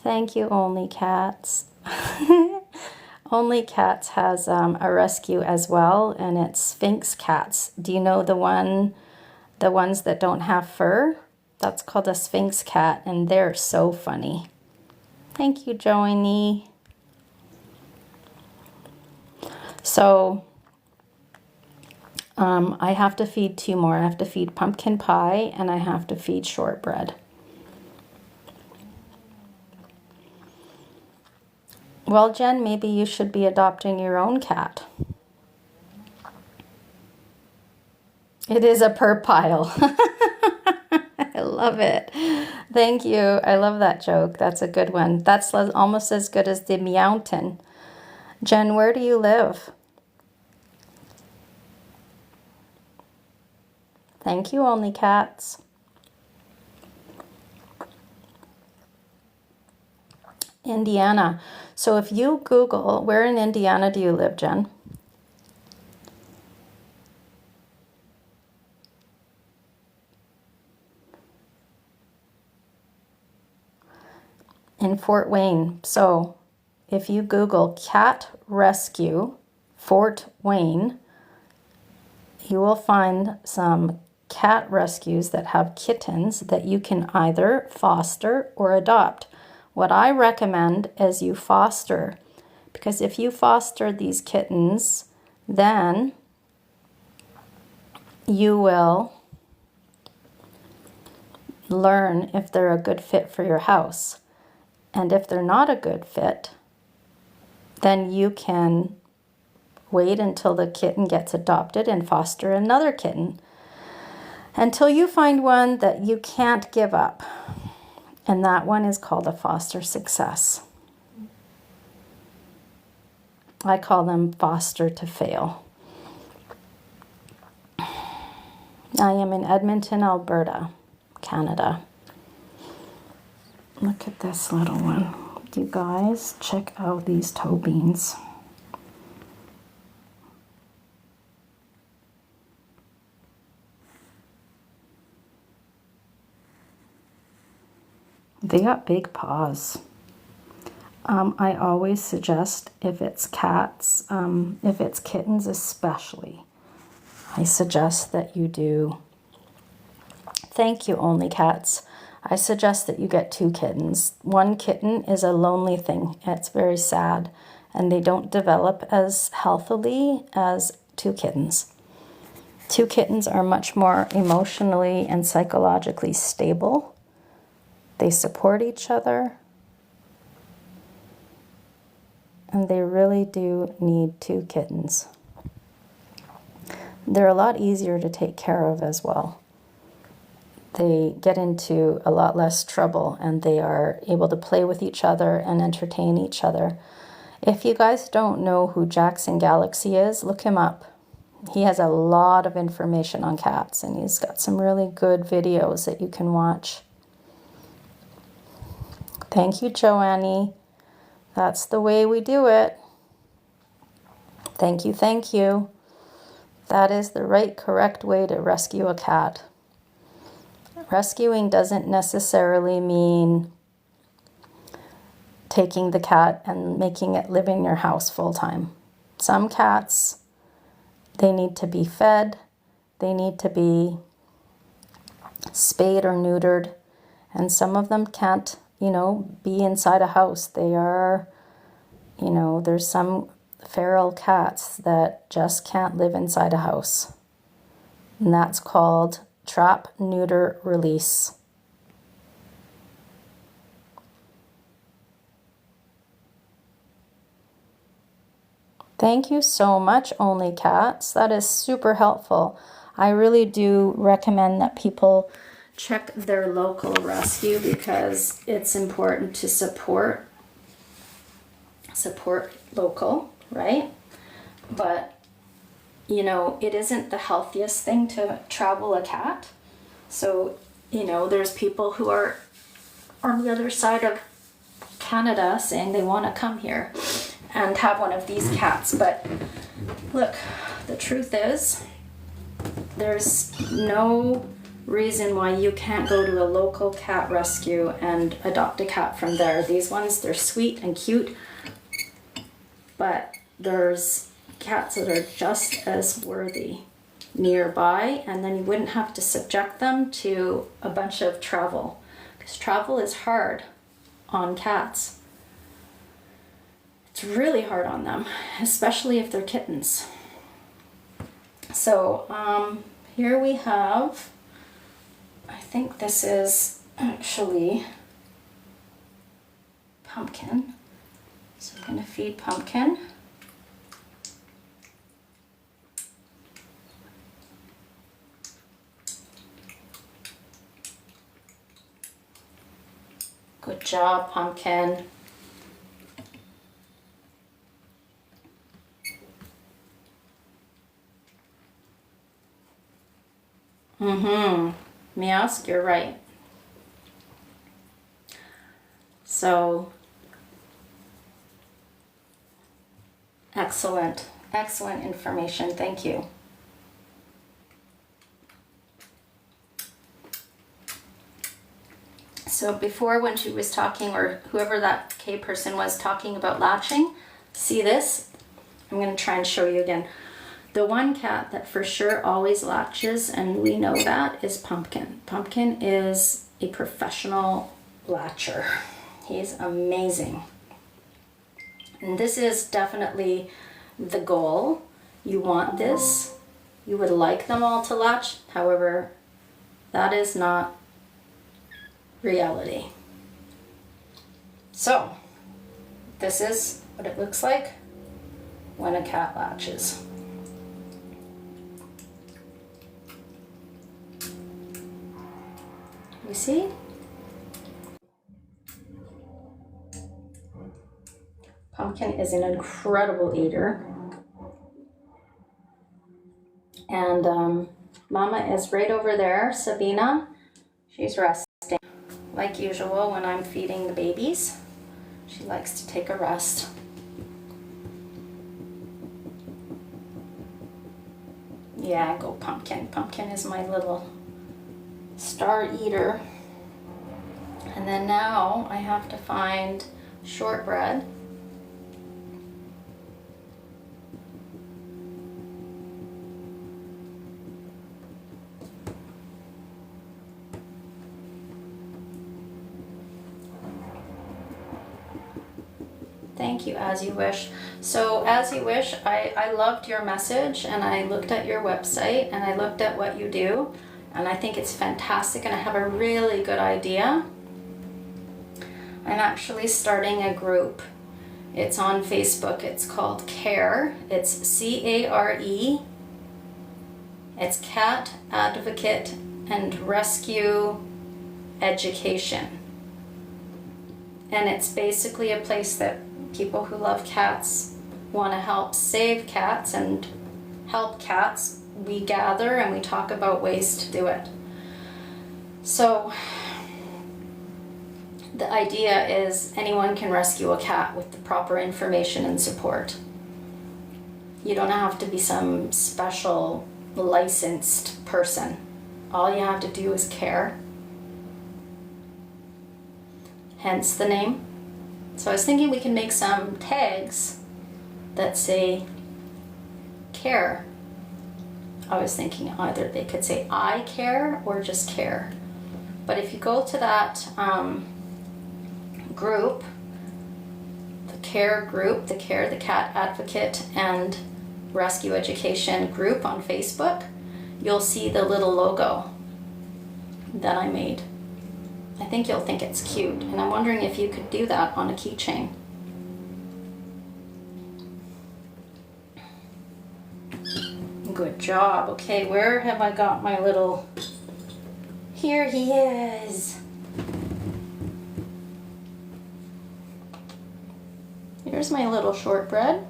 thank you, Only Cats. Only Cats has a rescue as well, and it's Sphinx cats. Do you know the ones that don't have fur? That's called a Sphinx cat, and they're so funny. Thank you, Joanie. So I have to feed 2 more. I have to feed pumpkin pie, and I have to feed shortbread. Well, Jen, maybe you should be adopting your own cat. It is a purr pile. I love it. Thank you. I love that joke. That's a good one. That's almost as good as the mountain. Jen, where do you live? Thank you, Only Cats. Indiana. So if you Google, where in Indiana do you live, Jen? In Fort Wayne. So if you Google cat rescue Fort Wayne, you will find some cat rescues that have kittens that you can either foster or adopt. What I recommend is you foster, because if you foster these kittens, then you will learn if they're a good fit for your house. And if they're not a good fit, then you can wait until the kitten gets adopted and foster another kitten until you find one that you can't give up. And that one is called a foster success. I call them foster to fail. I am in Edmonton, Alberta, Canada. Look at this little one. You guys, check out these toe beans. They got big paws. I always suggest if it's cats, if it's kittens especially, I suggest that you do, thank you only cats, I suggest that you get 2 kittens. 1 kitten is a lonely thing. It's very sad, and they don't develop as healthily as 2 kittens. 2 kittens are much more emotionally and psychologically stable. They support each other. And they really do need 2 kittens. They're a lot easier to take care of as well. They get into a lot less trouble, and they are able to play with each other and entertain each other. If you guys don't know who Jackson Galaxy is, look him up. He has a lot of information on cats, and he's got some really good videos that you can watch. Thank you, Joannie. That's the way we do it. Thank you, thank you. That is the right, correct way to rescue a cat. Rescuing doesn't necessarily mean taking the cat and making it live in your house full time. Some cats, they need to be fed, they need to be spayed or neutered, and some of them can't, be inside a house. They are, there's some feral cats that just can't live inside a house. And that's called trap, neuter, release. Thank you so much, Only Cats. That is super helpful. I really do recommend that people check their local rescue, because it's important to support local, right? But it isn't the healthiest thing to travel a cat. So there's people who are on the other side of Canada saying they want to come here and have one of these cats. But look, the truth is, there's no reason why you can't go to a local cat rescue and adopt a cat from there. These ones, they're sweet and cute, but there's cats that are just as worthy nearby, and then you wouldn't have to subject them to a bunch of travel, because travel is hard on cats. It's really hard on them, especially if they're kittens. So here we have, I think this is actually Pumpkin. So I'm going to feed Pumpkin. Good job, Pumpkin. Meowsk, you're right. So, excellent information. Thank you. So before, when she was talking, or whoever that K person was talking about latching, see this? I'm going to try and show you again. The one cat that for sure always latches, and we know that, is Pumpkin. Pumpkin is a professional latcher. He's amazing. And this is definitely the goal. You want this. You would like them all to latch. However, that is not reality. So, this is what it looks like when a cat latches. You see? Pumpkin is an incredible eater. And Mama is right over there, Sabina. She's resting. Like usual, when I'm feeding the babies, she likes to take a rest. Yeah, go Pumpkin. Pumpkin is my little star eater. And then now I have to find, shortbread. Thank you, As You Wish. So As You Wish, I loved your message, and I looked at your website and I looked at what you do, and I think it's fantastic, and I have a really good idea. I'm actually starting a group. It's on Facebook. It's called CARE. It's CARE. It's Cat Advocate and Rescue Education. And it's basically a place that people who love cats want to help save cats and help cats. We gather and we talk about ways to do it. So the idea is anyone can rescue a cat with the proper information and support. You don't have to be some special licensed person. All you have to do is care. Hence the name. So I was thinking we can make some tags that say care. I was thinking either they could say I care or just care. But if you go to that group, the CARE group, the CARE, the Cat Advocate and Rescue Education group on Facebook, you'll see the little logo that I made. I think you'll think it's cute, and I'm wondering if you could do that on a keychain. Good job. Okay, where have I got my little... Here he is. Here's my little shortbread.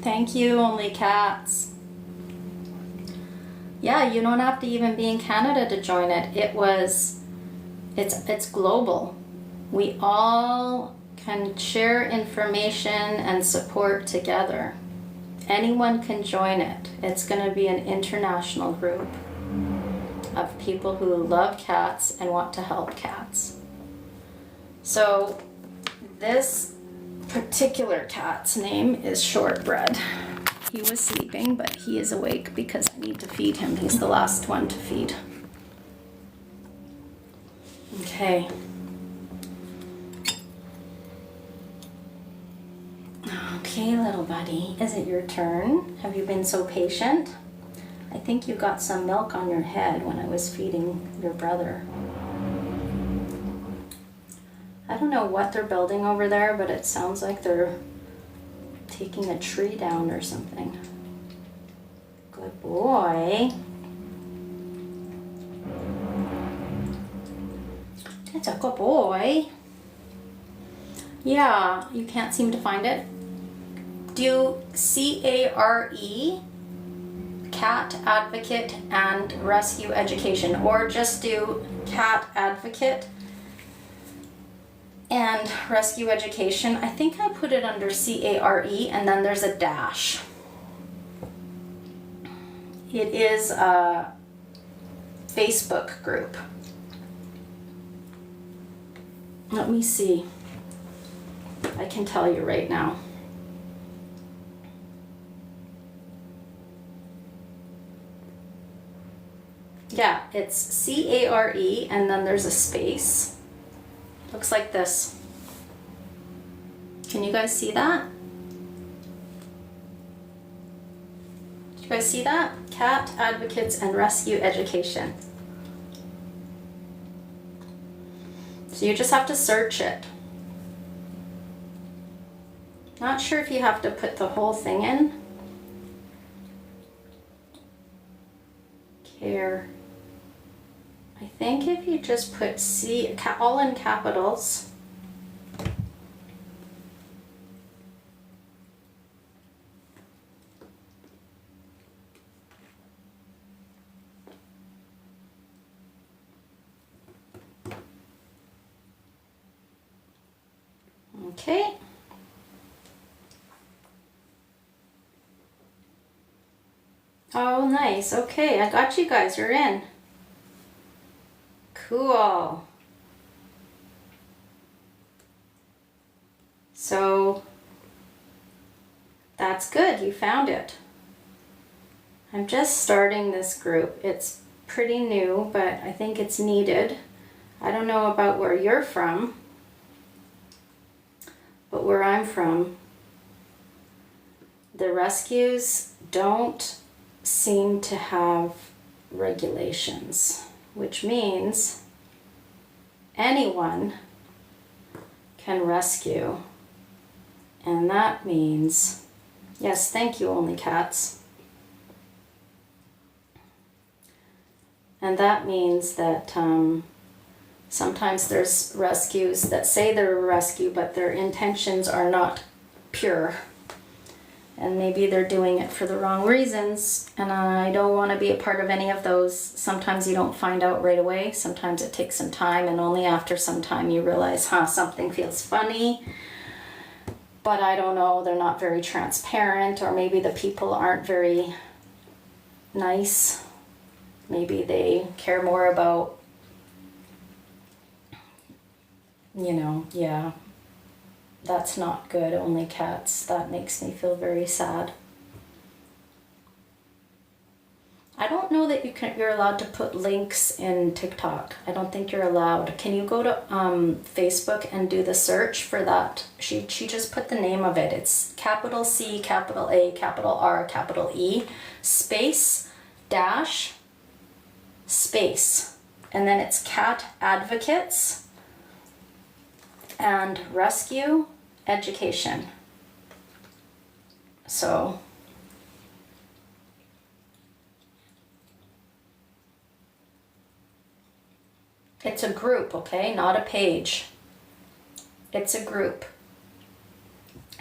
Thank you, Only Cats. Yeah, you don't have to even be in Canada to join it. It's global. We all can share information and support together. Anyone can join it. It's going to be an international group of people who love cats and want to help cats. So this particular cat's name is Shortbread. He was sleeping, but he is awake because I need to feed him. He's the last one to feed. Okay. Okay, little buddy, is it your turn? Have you been so patient? I think you got some milk on your head when I was feeding your brother. I don't know what they're building over there, but it sounds like they're taking a tree down or something. Good boy. It's a good boy. Yeah, you can't seem to find it. Do CARE, Cat Advocate and Rescue Education, or just do Cat Advocate and Rescue Education. I think I put it under CARE and then there's a dash. It is a Facebook group. Let me see. I can tell you right now. Yeah, it's CARE and then there's a space. Looks like this. Can you guys see that? Did you guys see that? Cat Advocates and Rescue Education. So you just have to search it. Not sure if you have to put the whole thing in. Care. I think if you just put C, all in capitals. Okay. Oh, nice. Okay, I got you guys. You're in. Cool. So that's good, you found it. I'm just starting this group. It's pretty new, but I think it's needed. I don't know about where you're from, but where I'm from, the rescues don't seem to have regulations, which means anyone can rescue. And that means, yes, thank you, Only Cats. And that means that sometimes there's rescues that say they're a rescue, but their intentions are not pure. And maybe they're doing it for the wrong reasons, and I don't want to be a part of any of those. Sometimes you don't find out right away. Sometimes it takes some time, and only after some time you realize, something feels funny. But I don't know, they're not very transparent, or maybe the people aren't very nice. Maybe they care more about, yeah. That's not good, Only Cats. That makes me feel very sad. I don't know that you're allowed to put links in TikTok. I don't think you're allowed. Can you go to Facebook and do the search for that? She just put the name of it. It's capital C, capital A, capital R, capital E, space, dash, space. And then it's Cat Advocates and Rescue Education. So it's a group, okay? Not a page. It's a group.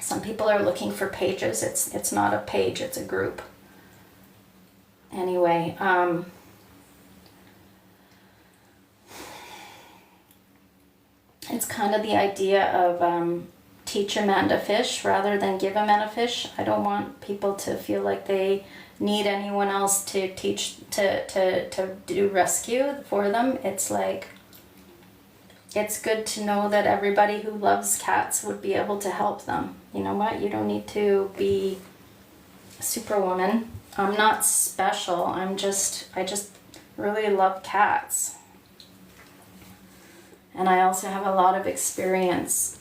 Some people are looking for pages. It's not a page, it's a group. Anyway, it's kind of the idea of teach a man to fish rather than give a man a fish. I don't want people to feel like they need anyone else to teach to do rescue for them. It's like, it's good to know that everybody who loves cats would be able to help them. You know what? You don't need to be Superwoman. I'm not special. I just really love cats. And I also have a lot of experience.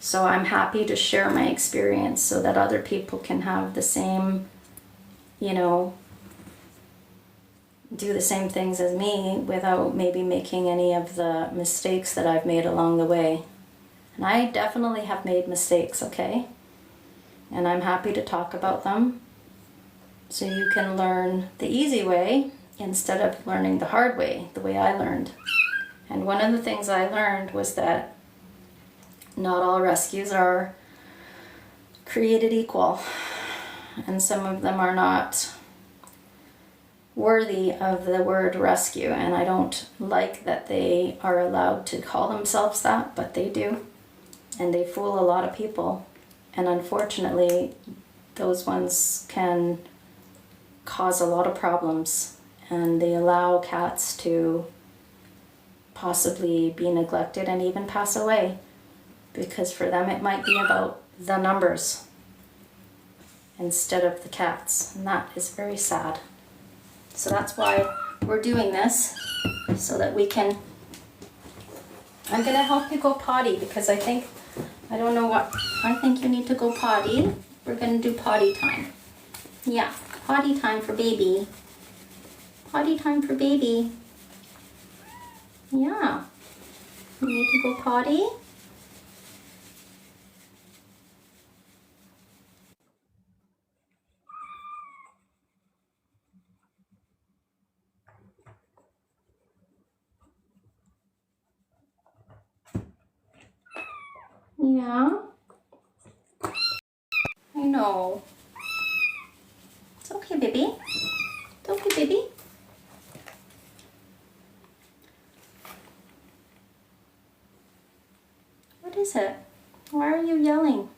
So I'm happy to share my experience so that other people can have the same, do the same things as me without maybe making any of the mistakes that I've made along the way. And I definitely have made mistakes, okay? And I'm happy to talk about them so you can learn the easy way instead of learning the hard way, the way I learned. And one of the things I learned was that not all rescues are created equal, and some of them are not worthy of the word rescue, and I don't like that they are allowed to call themselves that, but they do, and they fool a lot of people, and unfortunately those ones can cause a lot of problems, and they allow cats to possibly be neglected and even pass away, because for them it might be about the numbers instead of the cats, and that is very sad. So that's why we're doing this, so that we can, I'm going to help you go potty, because I think you need to go potty. We're going to do potty time. Yeah, potty time for baby. Potty time for baby. Yeah, you need to go potty. Yeah, I know. It's okay, baby. It's okay, baby. What is it? Why are you yelling?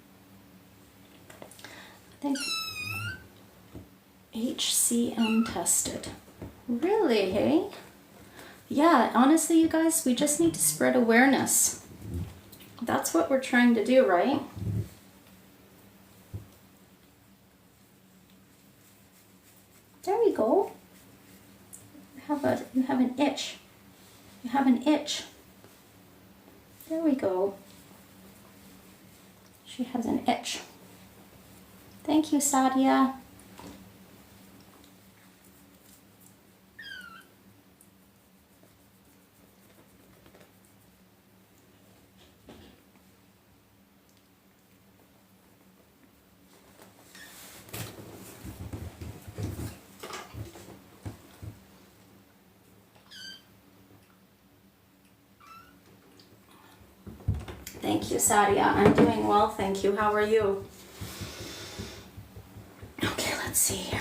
I think HCM tested. Really, hey? Yeah, honestly, you guys, we just need to spread awareness. That's what we're trying to do, right? There we go. You have an itch. You have an itch. There we go. She has an itch. Thank you, Sadia. Thank you, Sadia. I'm doing well, thank you. How are you? Okay, let's see here.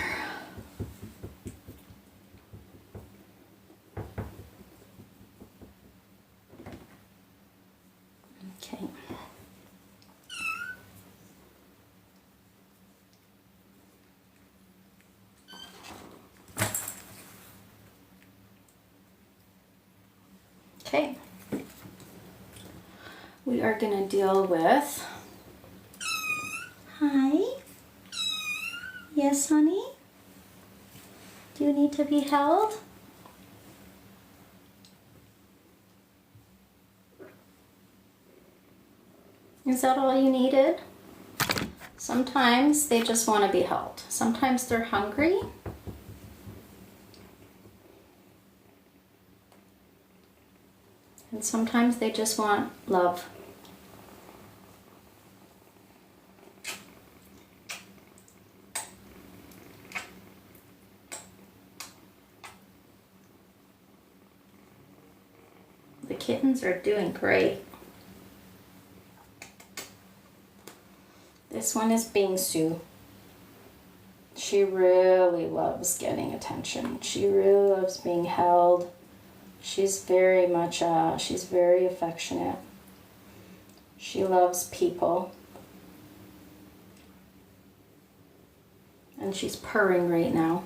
Okay. Okay. We are going to deal with... Hi? Yes, honey? Do you need to be held? Is that all you needed? Sometimes they just want to be held. Sometimes they're hungry. And sometimes they just want love. The kittens are doing great. This one is Bingsu. She really loves getting attention. She really loves being held. She's very much, she's very affectionate. She loves people. And she's purring right now.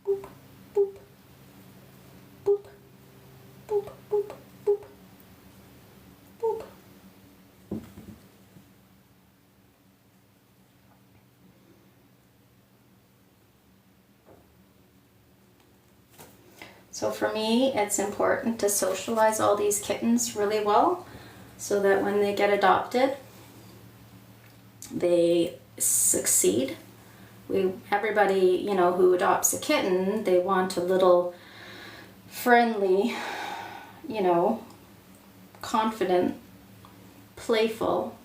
Boop, boop, boop, boop, boop, boop, boop. So for me, it's important to socialize all these kittens really well so that when they get adopted, they succeed. Everybody, you know, who adopts a kitten, they want a little friendly, you know, confident, playful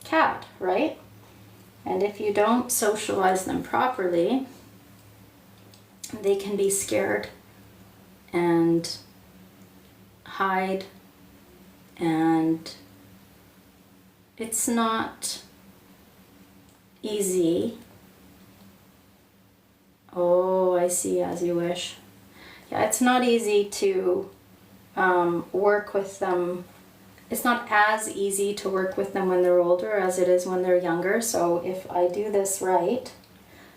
cat, right? And if you don't socialize them properly, they can be scared and hide, and it's not easy. Oh, I see, as you wish. Yeah, it's not easy to work with them. It's not as easy to work with them when they're older as it is when they're younger. So if I do this right,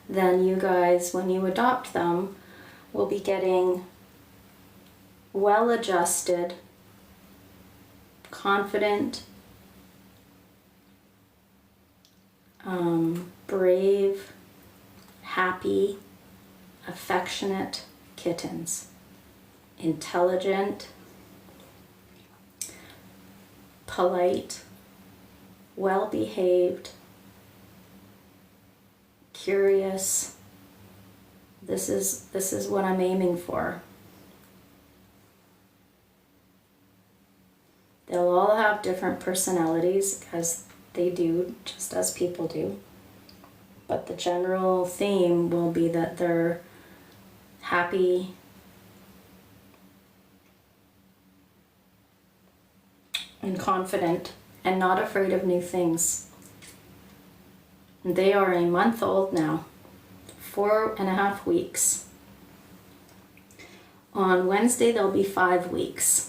then you guys, when you adopt them, will be getting well-adjusted, confident, brave, happy, affectionate kittens. Intelligent, polite, well-behaved, curious. This is what I'm aiming for. They'll all have different personalities, as they do, just as people do. But the general theme will be that they're happy, and confident, and not afraid of new things. They are a month old now, 4.5 weeks. On Wednesday, they'll be 5 weeks.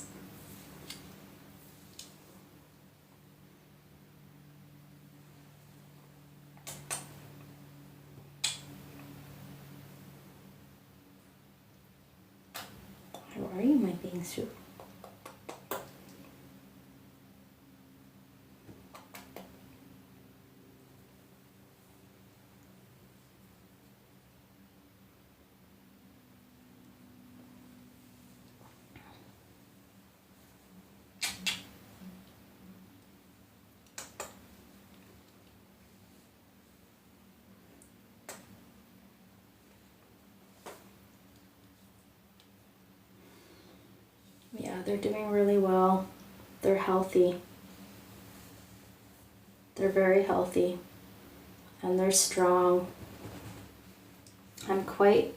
are you, my bingsu? Yeah, they're doing really well. They're healthy. They're very healthy. And they're strong. I'm quite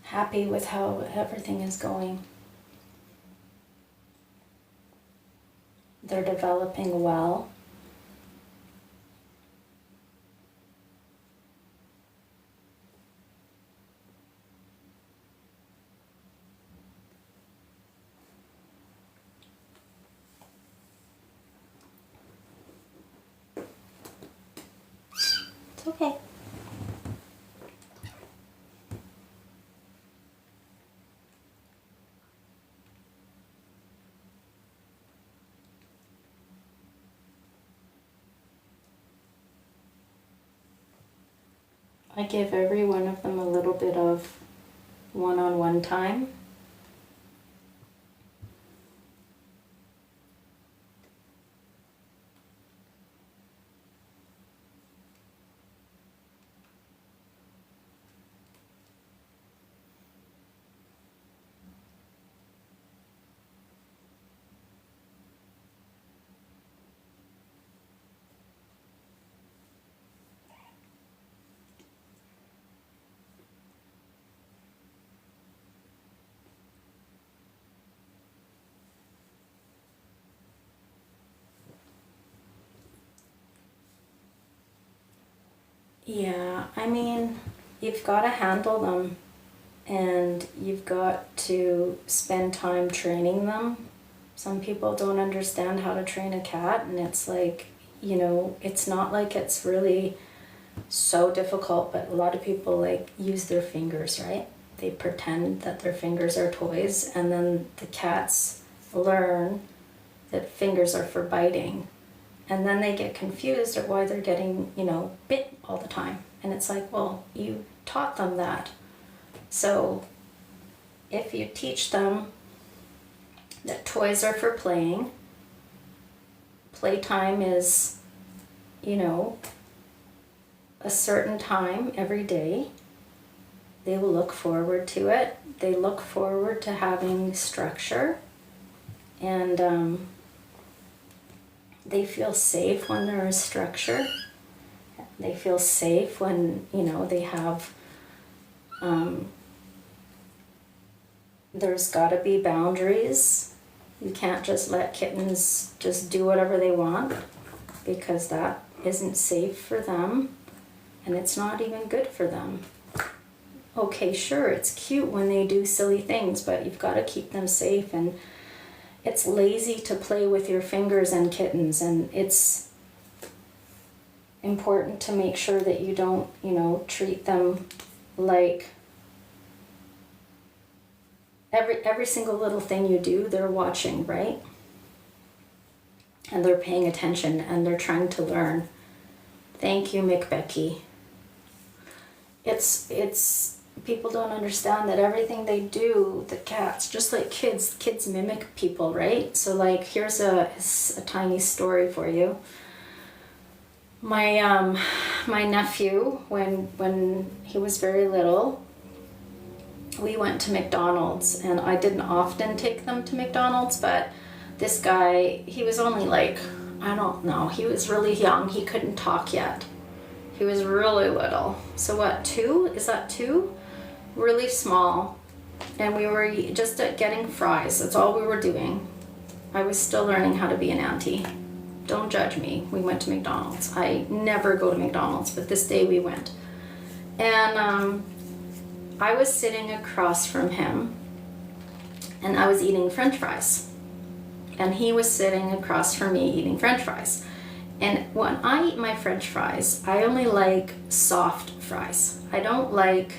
happy with how everything is going. They're developing well. It's okay. I give every one of them a little bit of one-on-one time. Yeah, I mean, you've got to handle them and you've got to spend time training them. Some people don't understand how to train a cat, and it's like, you know, it's not like it's really so difficult, but a lot of people like use their fingers, right? They pretend that their fingers are toys, and then the cats learn that fingers are for biting. And then they get confused at why they're getting, you know, bit all the time. And it's like, well, you taught them that. So if you teach them that toys are for playing, playtime is, you know, a certain time every day, they will look forward to it. They look forward to having structure. And they feel safe when there is structure. They feel safe when, you know, they have, there's gotta be boundaries. You can't just let kittens just do whatever they want, because that isn't safe for them and it's not even good for them. Okay, sure, it's cute when they do silly things, but you've gotta keep them safe. And it's lazy to play with your fingers and kittens, and it's important to make sure that you don't, you know, treat them like every single little thing you do, they're watching, right? And they're paying attention and they're trying to learn. Thank you, McBecky. It's people don't understand that everything they do, the cats, just like kids mimic people, right? So like, here's a tiny story for you. My nephew, when he was very little, we went to McDonald's, and I didn't often take them to McDonald's, but this guy, he was only like, I don't know, he was really young, he couldn't talk yet. He was really little. So what, 2? Is that 2? Really small. And we were just getting fries. That's all we were doing. I was still learning how to be an auntie. Don't judge me. We went to McDonald's. I never go to McDonald's, but this day we went. And I was sitting across from him, and I was eating French fries. And he was sitting across from me eating French fries. And when I eat my French fries, I only like soft fries. I don't like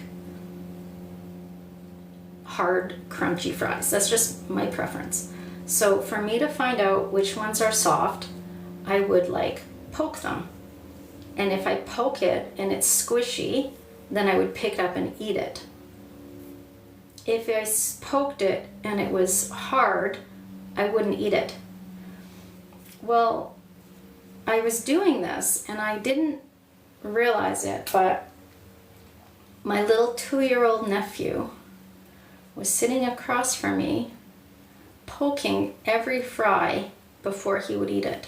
hard, crunchy fries. That's just my preference. So for me to find out which ones are soft, I would like poke them. And if I poke it and it's squishy, then I would pick it up and eat it. If I poked it and it was hard, I wouldn't eat it. Well, I was doing this and I didn't realize it, but my little 2-year-old nephew was sitting across from me, poking every fry before he would eat it.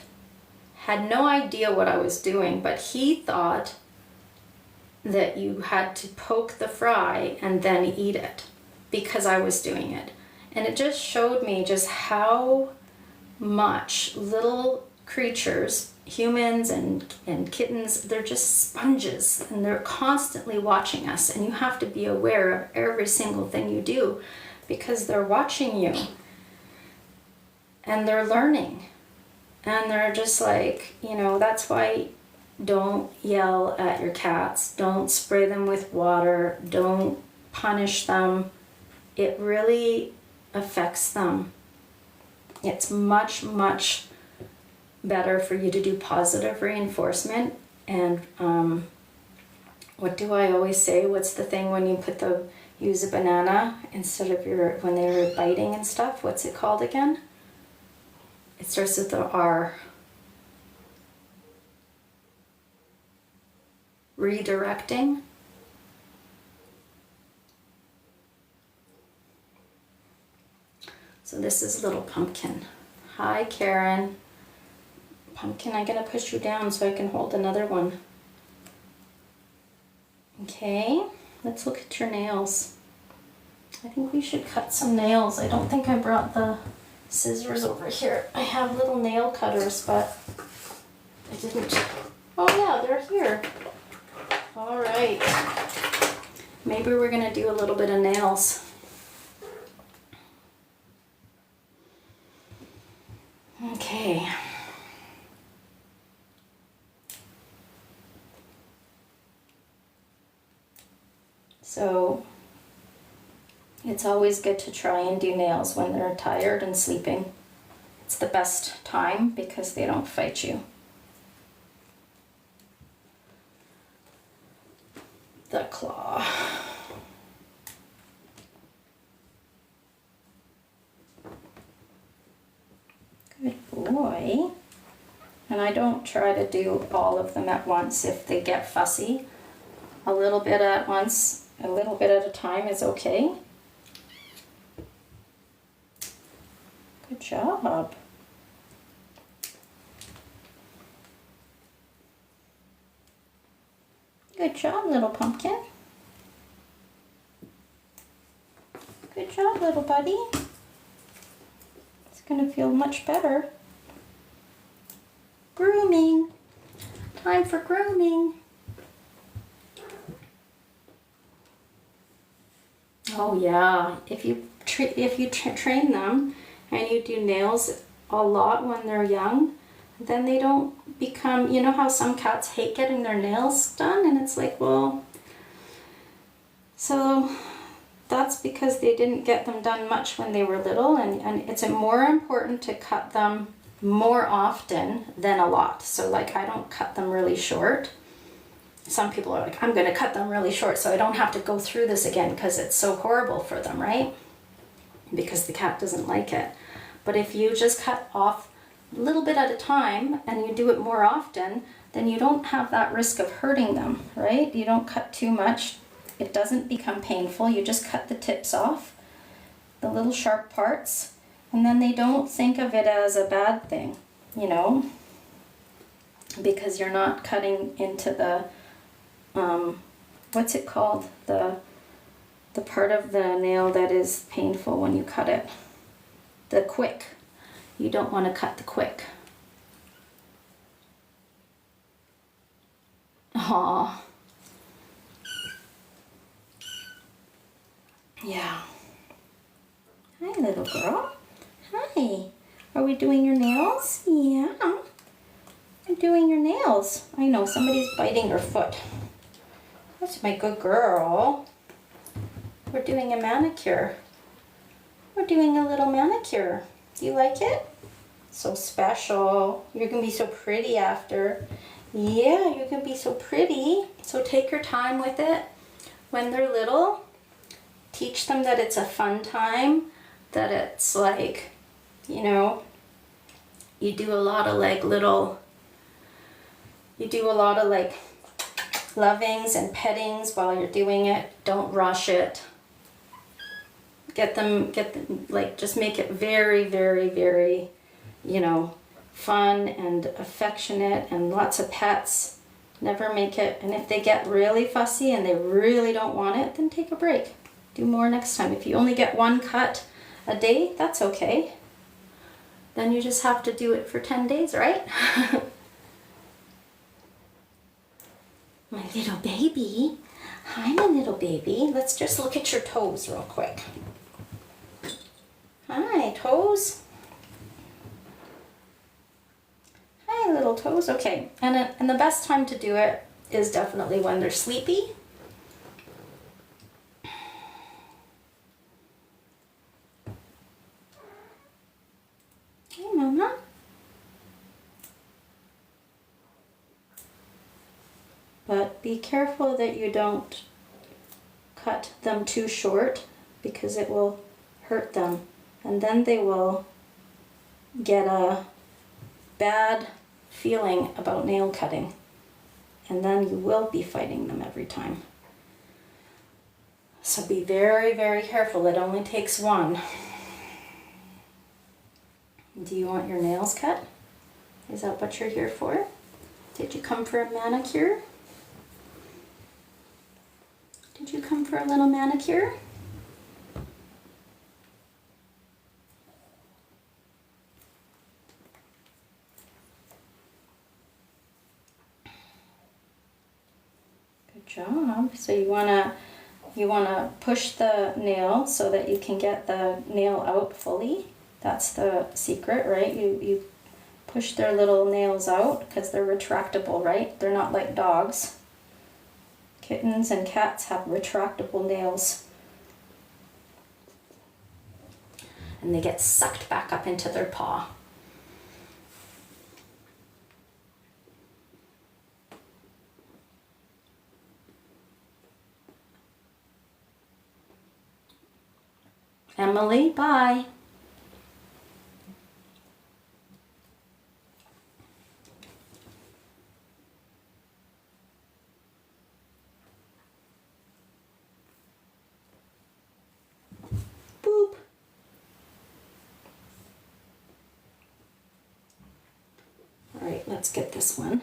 Had no idea what I was doing, but he thought that you had to poke the fry and then eat it because I was doing it. And it just showed me just how much little creatures, humans and kittens, they're just sponges and they're constantly watching us, and you have to be aware of every single thing you do because they're watching you and they're learning. And they're just like, that's why don't yell at your cats. Don't spray them with water. Don't punish them. It really affects them. It's much, much better for you to do positive reinforcement. And what do I always say? What's the thing when you use a banana instead of when they were biting and stuff? What's it called again? It starts with the R. Redirecting. So this is little Pumpkin. Hi, Karen. Pumpkin, I'm gonna push you down so I can hold another one. Okay, let's look at your nails. I think we should cut some nails. I don't think I brought the scissors over here. I have little nail cutters, but I didn't. Oh yeah, they're here. All right. Maybe we're gonna do a little bit of nails. Okay. So it's always good to try and do nails when they're tired and sleeping. It's the best time because they don't fight you. The claw. Good boy. And I don't try to do all of them at once if they get fussy. A little bit at once, a little bit at a time is okay. Good job. Good job, little Pumpkin. Good job, little buddy. It's gonna feel much better. Grooming. Time for grooming. Oh yeah, if you train them and you do nails a lot when they're young, then they don't become, you know how some cats hate getting their nails done, and it's like, well, so that's because they didn't get them done much when they were little, and it's more important to cut them more often than a lot. So like I don't cut them really short. Some people are like, I'm going to cut them really short so I don't have to go through this again because it's so horrible for them, right? Because the cat doesn't like it. But if you just cut off a little bit at a time and you do it more often, then you don't have that risk of hurting them, right? You don't cut too much. It doesn't become painful. You just cut the tips off, the little sharp parts, and then they don't think of it as a bad thing, you know, because you're not cutting into the what's it called? The part of the nail that is painful when you cut it. The quick. You don't want to cut the quick. Aww. Yeah. Hi, little girl. Hi. Are we doing your nails? Yeah. I'm doing your nails. I know, somebody's biting her foot. That's my good girl. We're doing a manicure. We're doing a little manicure. Do you like it? So special. You're gonna be so pretty after. Yeah, you're gonna be so pretty. So take your time with it. When they're little, teach them that it's a fun time, that it's like, you know, you do a lot of like lovings and pettings while you're doing it. Don't rush it. Get them, like, just make it very, very, very, you know, fun and affectionate and lots of pets. Never make it, and if they get really fussy and they really don't want it, then take a break. Do more next time. If you only get one cut a day, that's okay. Then you just have to do it for 10 days, right? My little baby. Hi, my little baby. Let's just look at your toes real quick. Hi, toes. Hi, little toes. Okay, and the best time to do it is definitely when they're sleepy. Hey, Mama. But be careful that you don't cut them too short because it will hurt them. And then they will get a bad feeling about nail cutting. And then you will be fighting them every time. So be very, very careful. It only takes one. Do you want your nails cut? Is that what you're here for? Did you come for a manicure? Did you come for a little manicure? Good job. So you wanna push the nail so that you can get the nail out fully. That's the secret, right? You push their little nails out because they're retractable, right? They're not like dogs. Kittens and cats have retractable nails. And they get sucked back up into their paw. Emily, bye. Boop. All right, let's get this one.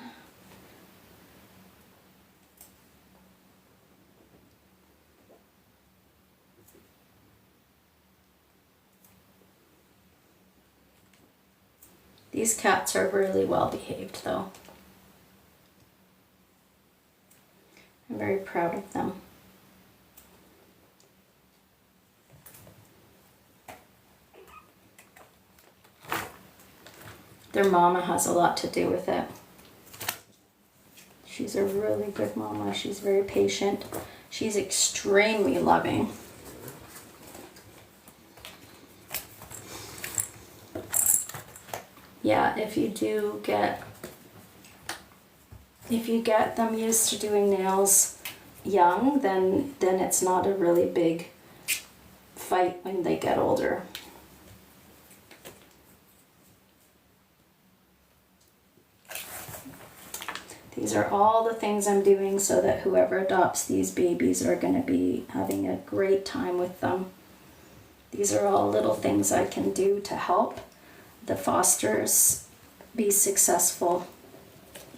These cats are really well behaved though. I'm very proud of them. Their mama has a lot to do with it. She's a really good mama. She's very patient. She's extremely loving. Yeah, if you get them used to doing nails young, then it's not a really big fight when they get older. These are all the things I'm doing so that whoever adopts these babies are going to be having a great time with them. These are all little things I can do to help the fosters be successful.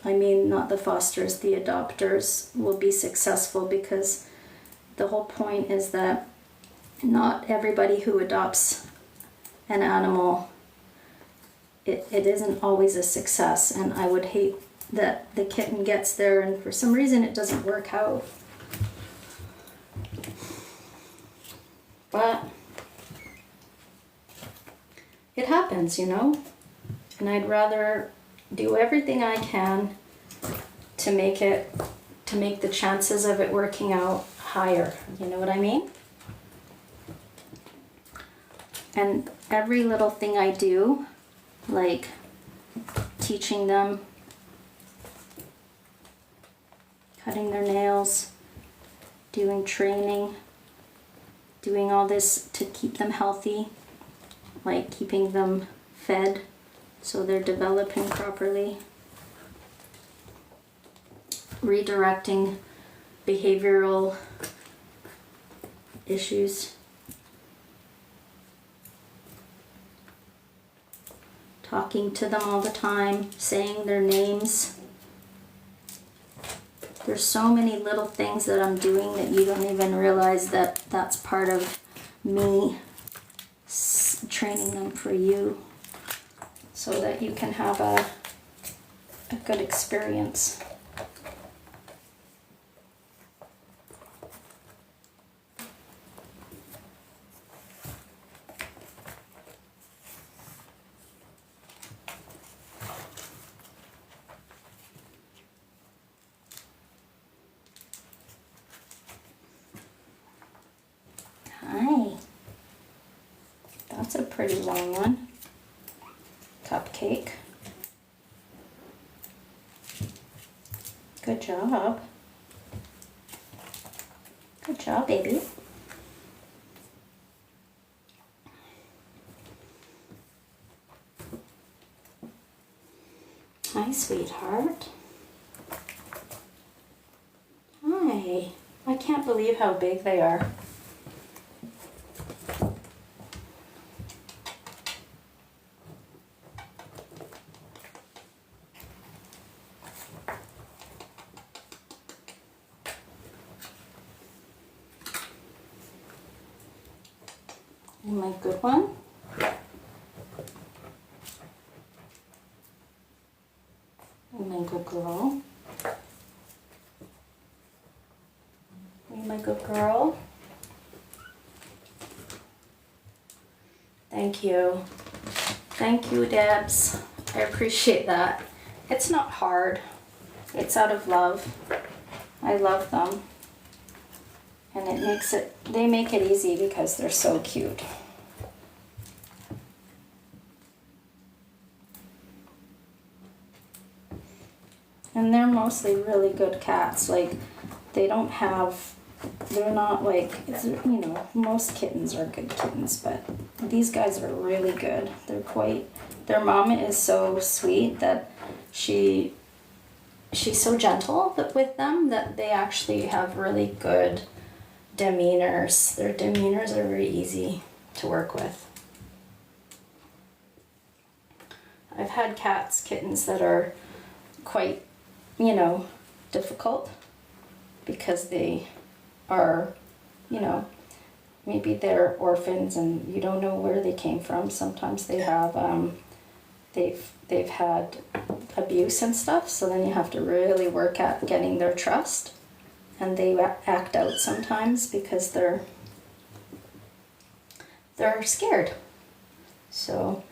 I mean, not the fosters, the adopters will be successful, because the whole point is that not everybody who adopts an animal, it isn't always a success, and I would hate that the kitten gets there and for some reason it doesn't work out. But it happens, you know, and I'd rather do everything I can to make the chances of it working out higher. You know what I mean? And every little thing I do, like teaching them, cutting their nails, doing training, doing all this to keep them healthy, like keeping them fed so they're developing properly, redirecting behavioral issues, talking to them all the time, saying their names. There's so many little things that I'm doing that you don't even realize that that's part of me training them for you so that you can have a good experience. Hi. That's a pretty long one. Cupcake. Good job. Good job, baby. Hi, sweetheart. Hi. I can't believe how big they are. My good one. My good girl. My good girl. Thank you. Thank you, Debs. I appreciate that. It's not hard. It's out of love. I love them. And it makes it, they make it easy because they're so cute. And they're mostly really good cats. Like, they don't have, they're not like, it's, you know, most kittens are good kittens, but these guys are really good. They're quite, their mama is so sweet that she's so gentle with them that they actually have really good demeanors. Their demeanors are very easy to work with. I've had kittens that are quite, you know, difficult because they are, you know, maybe they're orphans and you don't know where they came from. Sometimes they have, they've had abuse and stuff, so then you have to really work at getting their trust. And they act out sometimes because they're scared. So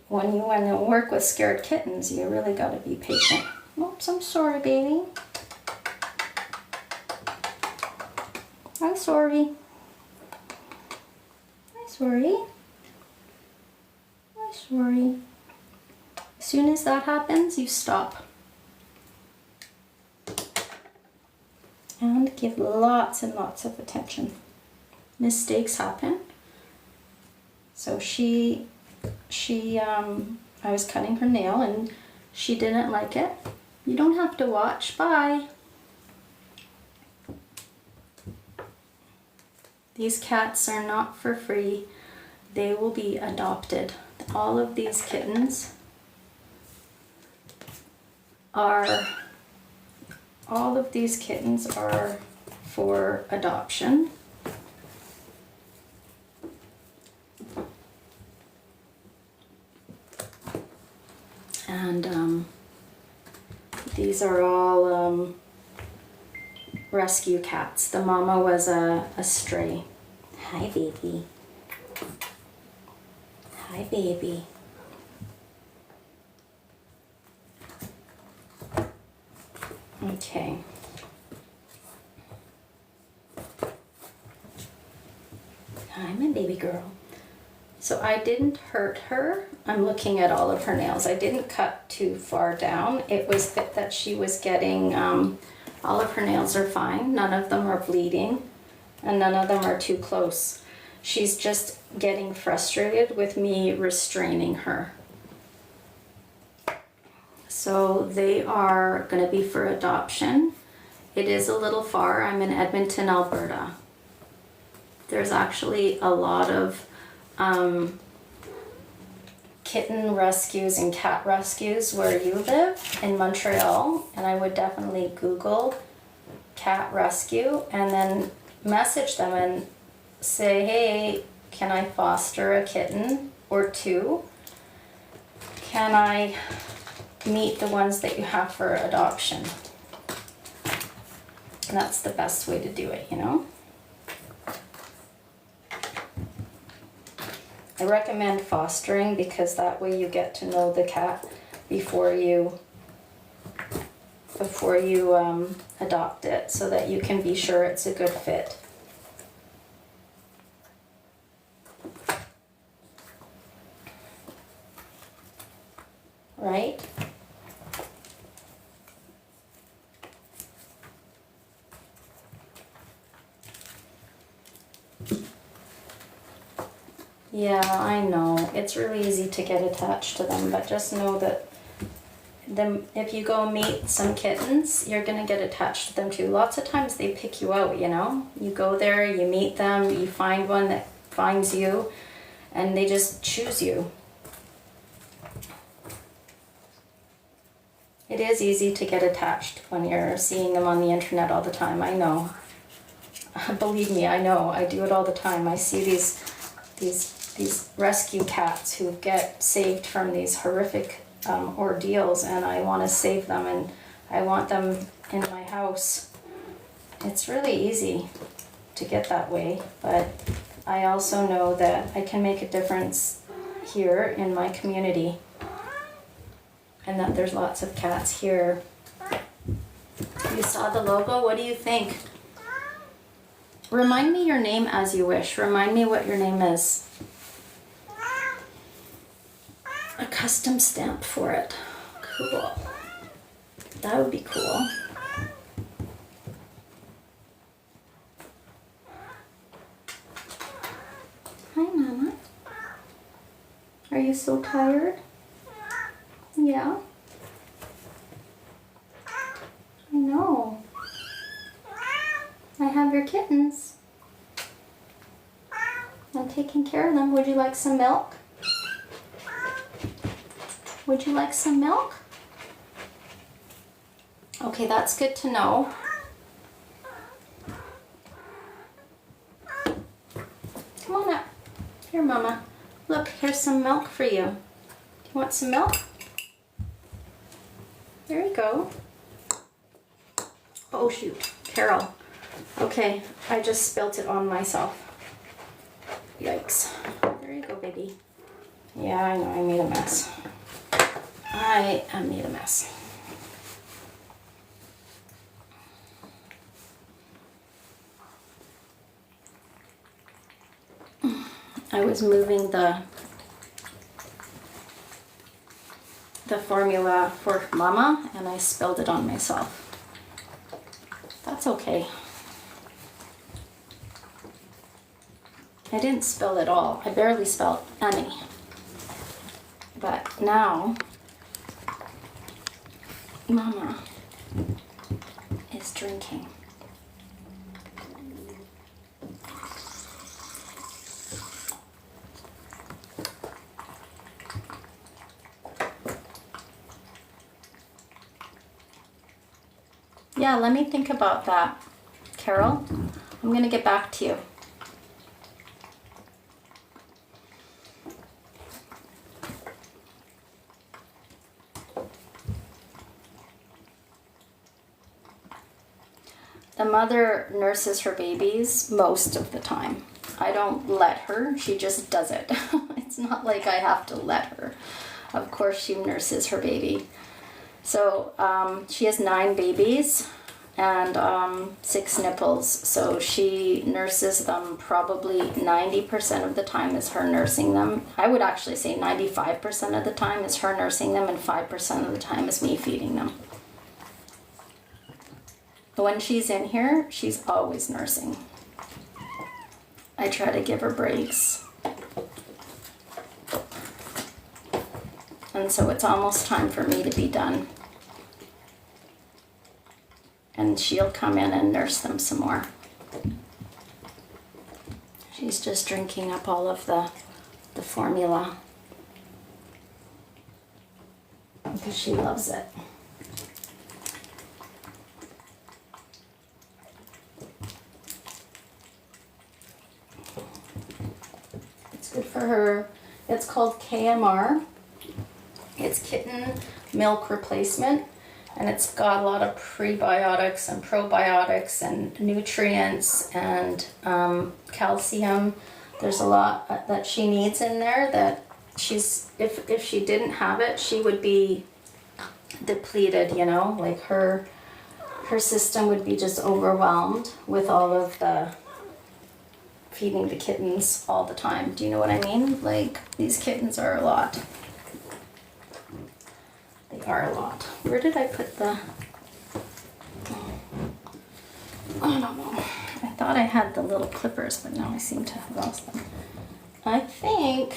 when you want to work with scared kittens, you really got to be patient. Oops, I'm sorry, baby. I'm sorry. I'm sorry. I'm sorry. As soon as that happens, you stop. And give lots and lots of attention. Mistakes happen. So I was cutting her nail and she didn't like it. You don't have to watch. Bye. These cats are not for free. They will be adopted. All of these kittens are for adoption. And these are all rescue cats. The mama was a stray. Hi, baby. Hi, baby. Okay. Hi, my baby girl. So I didn't hurt her. I'm looking at all of her nails. I didn't cut too far down. It was that she was getting, all of her nails are fine. None of them are bleeding and none of them are too close. She's just getting frustrated with me restraining her. So they are going to be for adoption. It is a little far. I'm in Edmonton, Alberta. There's actually a lot of kitten rescues and cat rescues where you live in Montreal, and I would definitely Google cat rescue and then message them and say, hey, can I foster a kitten or two? Can I meet the ones that you have for adoption? And that's the best way to do it, you know? I recommend fostering because that way you get to know the cat before you adopt it, so that you can be sure it's a good fit. Right? Yeah, I know. It's really easy to get attached to them, but just know that if you go meet some kittens, you're gonna get attached to them too. Lots of times they pick you out, you know? You go there, you meet them, you find one that finds you, and they just choose you. It is easy to get attached when you're seeing them on the internet all the time, I know. Believe me, I know. I do it all the time. I see these rescue cats who get saved from these horrific ordeals, and I want to save them and I want them in my house. It's really easy to get that way, but I also know that I can make a difference here in my community and that there's lots of cats here. You saw the logo? What do you think? Remind me your name as you wish. Remind me what your name is. A custom stamp for it. Cool. That would be cool. Hi, Mama. Are you so tired? Yeah. I know. I have your kittens. I'm taking care of them. Would you like some milk? Would you like some milk? Okay, that's good to know. Come on up. Here, Mama. Look, here's some milk for you. Do you want some milk? There you go. Oh, shoot. Carol. Okay, I just spilt it on myself. Yikes. There you go, baby. Yeah, I know, I made a mess. I made a mess. I was moving the formula for Mama and I spilled it on myself. That's okay. I didn't spill it all. I barely spilled any. But now, Mama is drinking. Yeah, let me think about that, Carol. I'm going to get back to you. The mother nurses her babies most of the time. I don't let her, she just does it. It's not like I have to let her. Of course she nurses her baby. So she has 9 babies and 6 nipples. So she nurses them probably 90% of the time is her nursing them. I would actually say 95% of the time is her nursing them and 5% of the time is me feeding them. When she's in here, she's always nursing. I try to give her breaks. And so it's almost time for me to be done. And she'll come in and nurse them some more. She's just drinking up all of the formula because she loves it. It's good for her. It's called KMR. It's kitten milk replacement, and it's got a lot of prebiotics and probiotics and nutrients and calcium. There's a lot that she needs in there that she's, if she didn't have it, she would be depleted, you know, like her system would be just overwhelmed with all of the feeding the kittens all the time. Do you know what I mean? Like, these kittens are a lot. They are a lot. Where did I put the... I don't know. I thought I had the little clippers, but now I seem to have lost them. I think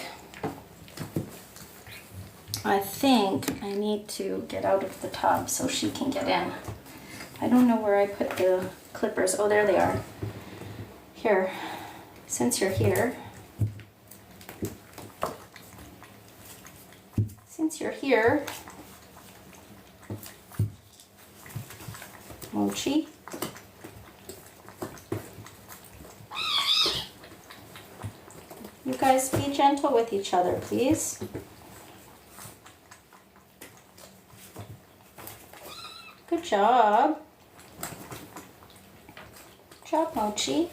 I need to get out of the tub so she can get in. I don't know where I put the clippers. Oh, there they are. Here. Since you're here. Mochi. You guys be gentle with each other, please. Good job. Good job, Mochi.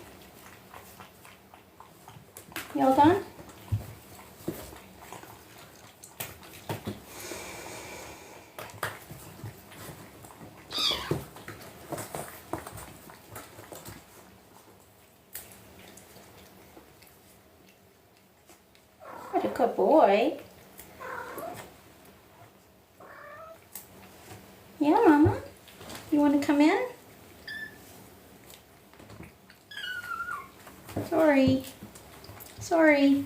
You all done? What a good boy. Yeah, Mama? You want to come in? Sorry. Sorry.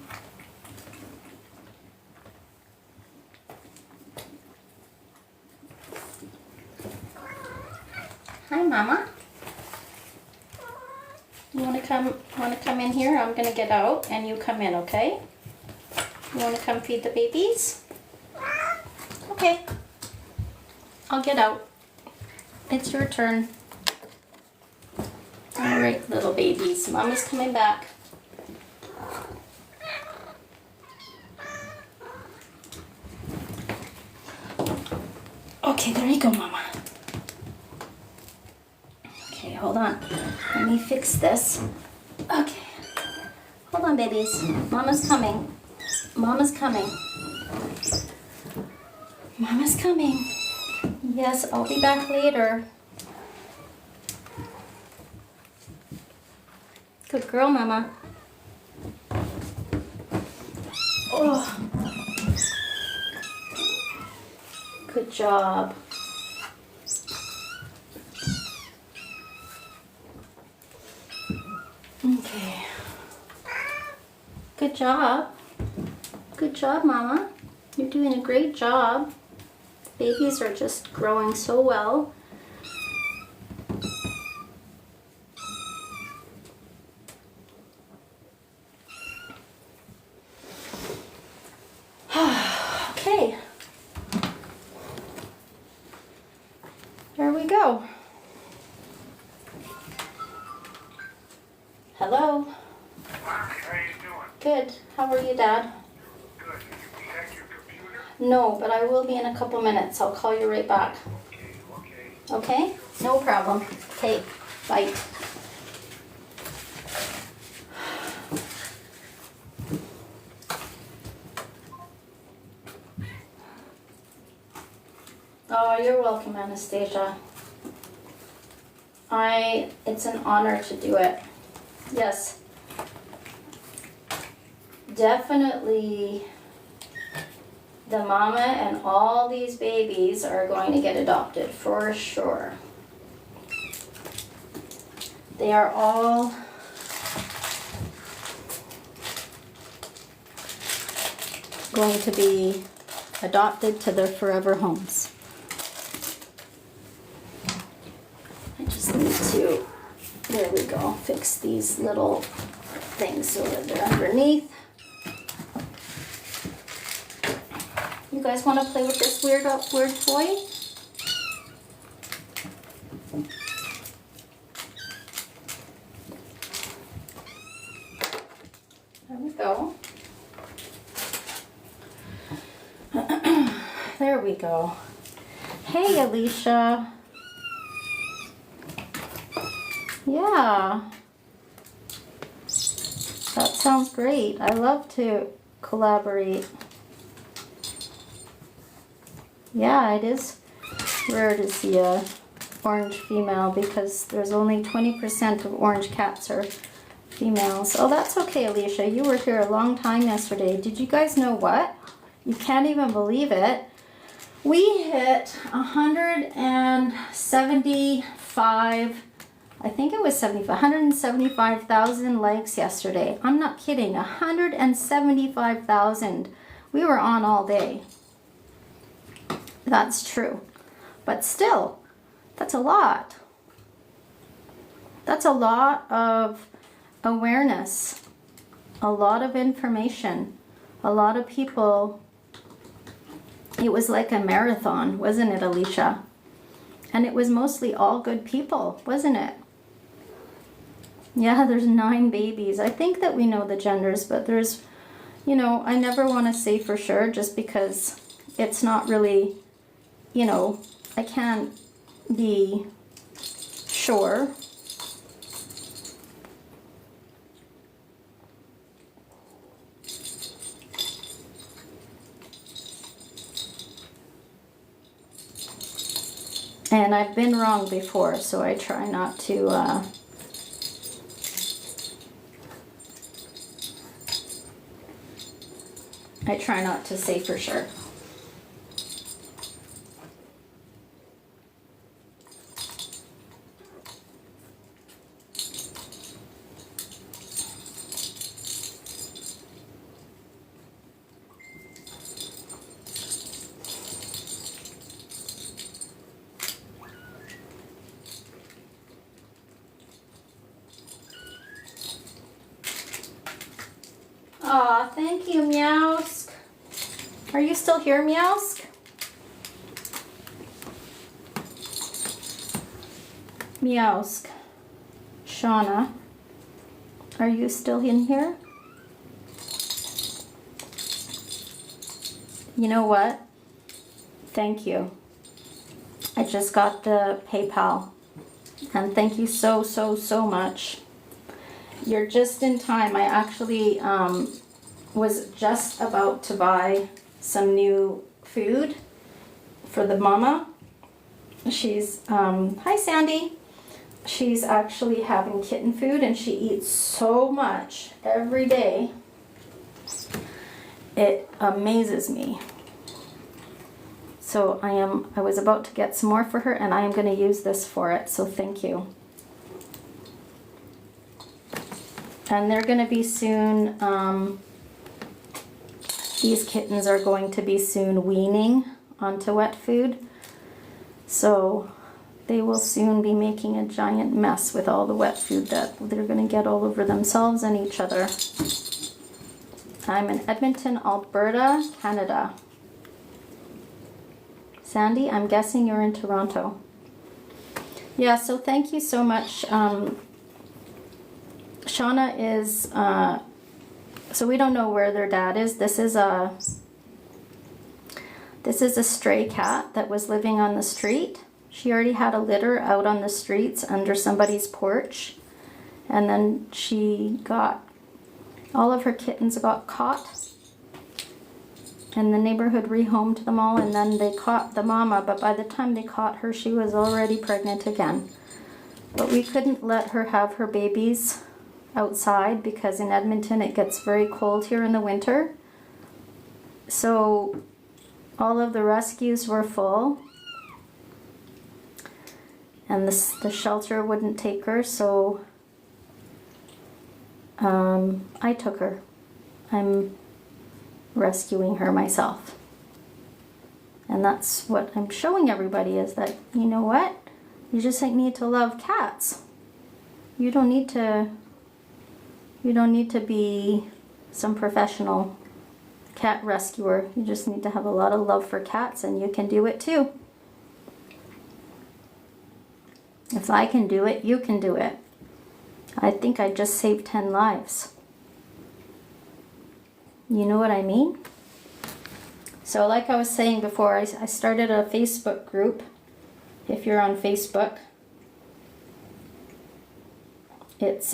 Hi, Mama. You want to come in here? I'm going to get out and you come in, okay? You want to come feed the babies? Okay. I'll get out. It's your turn. All right, little babies. Mama's coming back. Okay, there you go, Mama. Okay, hold on. Let me fix this. Okay. Hold on, babies. Mama's coming. Mama's coming. Mama's coming. Yes, I'll be back later. Good girl, Mama. Oh. Good job. Okay. Good job. Good job, Mama. You're doing a great job. Babies are just growing so well. Okay. There we go. Hello. How you doing? Good. How are you, Dad? Good. Did you check your computer? No, but I will be in a couple minutes. I'll call you right back. Okay. Okay? No problem. Okay. Bye. Oh, you're welcome, Anastasia. It's an honor to do it. Yes. Definitely the mama and all these babies are going to get adopted for sure. They are all going to be adopted to their forever homes. I just need to, there we go, fix these little things so that they're underneath. You guys want to play with this weird toy? There we go. There we go. Hey, Alicia. Yeah. That sounds great. I love to collaborate. Yeah, it is rare to see a orange female because there's only 20% of orange cats are females. Oh, that's okay, Alicia. You were here a long time yesterday. Did you guys know what? You can't even believe it. We hit 175, I think it was 175,000 likes yesterday. I'm not kidding, 175,000. We were on all day. That's true. But still, that's a lot. That's a lot of awareness, a lot of information, a lot of people. It was like a marathon, wasn't it, Alicia? And it was mostly all good people, wasn't it? Yeah, there's 9 babies. I think that we know the genders, but there's, you know, I never want to say for sure just because it's not really, you know, I can't be sure. And I've been wrong before, so I try not to say for sure. Aw, thank you, Meowsk. Are you still here, Meowsk? Meowsk. Shauna, are you still in here? You know what? Thank you. I just got the PayPal. And thank you so, so, so much. You're just in time. I actually was just about to buy some new food for the mama. She's, hi Sandy. She's actually having kitten food and she eats so much every day. It amazes me. So I was about to get some more for her and I am going to use this for it. So thank you. And they're going to be soon, these kittens are going to be soon weaning onto wet food. So they will soon be making a giant mess with all the wet food that they're going to get all over themselves and each other. I'm in Edmonton, Alberta, Canada. Sandy, I'm guessing you're in Toronto. Yeah, so thank you so much. Shauna is, so we don't know where their dad is. This is a stray cat that was living on the street. She already had a litter out on the streets under somebody's porch. And then all of her kittens got caught. And the neighborhood rehomed them all and then they caught the mama. But by the time they caught her, she was already pregnant again. But we couldn't let her have her babies outside because in Edmonton it gets very cold here in the winter. So all of the rescues were full and the shelter wouldn't take her, so I took her. I'm rescuing her myself. And that's what I'm showing everybody, is that, you know what? You just need to love cats. You don't need to be some professional cat rescuer. You just need to have a lot of love for cats, and you can do it too. If I can do it, you can do it. I think I just saved 10 lives. You know what I mean? So like I was saying before, I started a Facebook group. If you're on Facebook, it's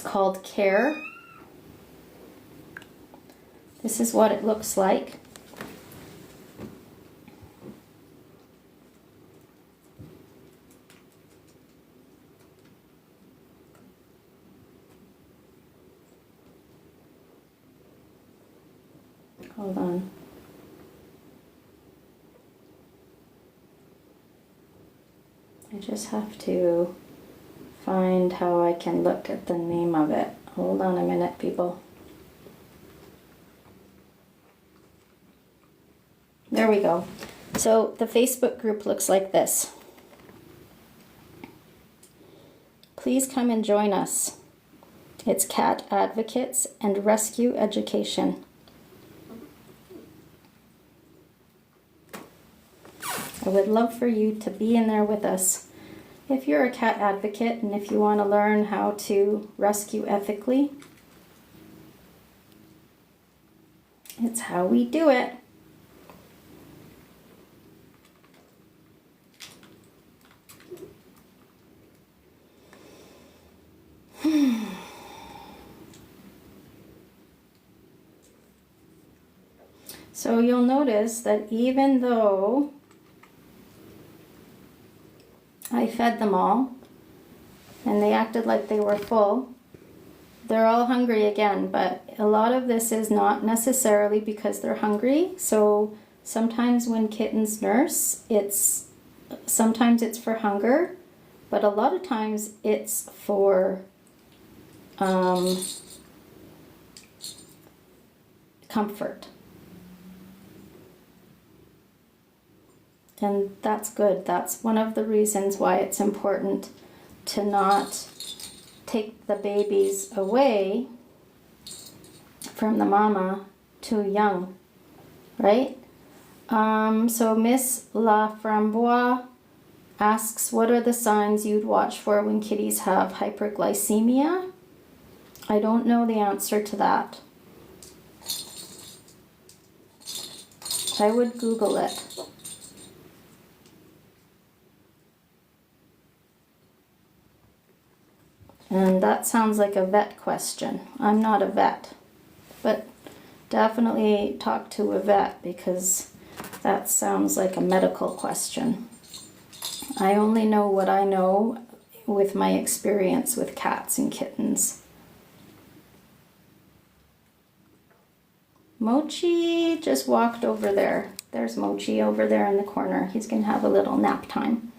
called Care. This is what it looks like. Hold on. I just have to find how I can look at the name of it. Hold on a minute, people. There we go. So the Facebook group looks like this. Please come and join us. It's Cat Advocates and Rescue Education. I would love for you to be in there with us. If you're a cat advocate and if you want to learn how to rescue ethically, it's how we do it. So you'll notice that even though I fed them all and they acted like they were full, they're all hungry again, but a lot of this is not necessarily because they're hungry. So sometimes when kittens nurse, sometimes it's for hunger, but a lot of times it's for comfort. And that's good. That's one of the reasons why it's important to not take the babies away from the mama too young, right? So Miss La Framboise asks, what are the signs you'd watch for when kitties have hyperglycemia? I don't know the answer to that. I would Google it. And that sounds like a vet question. I'm not a vet, but definitely talk to a vet because that sounds like a medical question. I only know what I know with my experience with cats and kittens. Mochi just walked over there. There's Mochi over there in the corner. He's going to have a little nap time.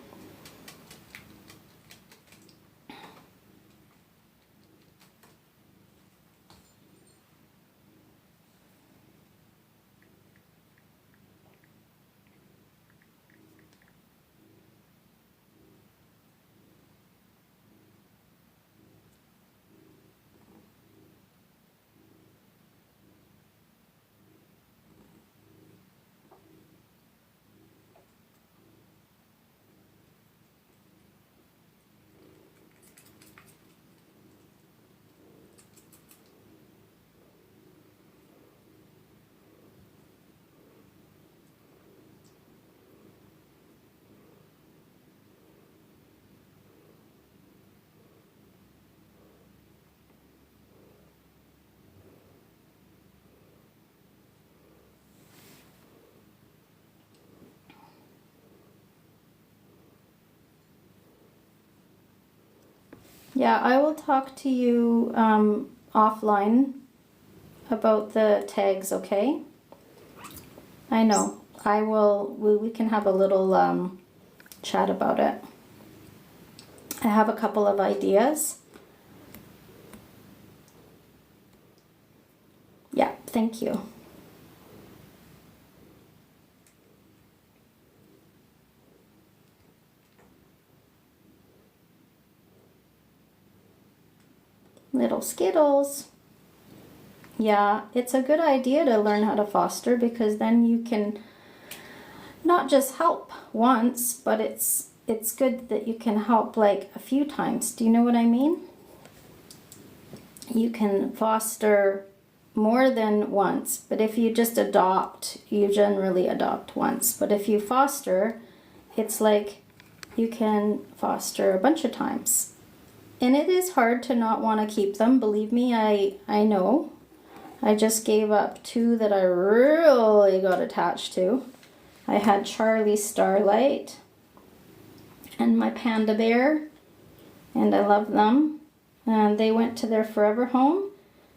Yeah, I will talk to you offline about the tags, okay? I know. I will, we can have a little chat about it. I have a couple of ideas. Yeah, thank you. Little Skittles. Yeah, it's a good idea to learn how to foster because then you can not just help once, but it's good that you can help like a few times. Do you know what I mean? You can foster more than once, but if you just adopt, you generally adopt once. But if you foster, it's like you can foster a bunch of times. And it is hard to not want to keep them. Believe me, I know. I just gave up 2 that I really got attached to. I had Charlie Starlight and my panda bear, and I love them. And they went to their forever home.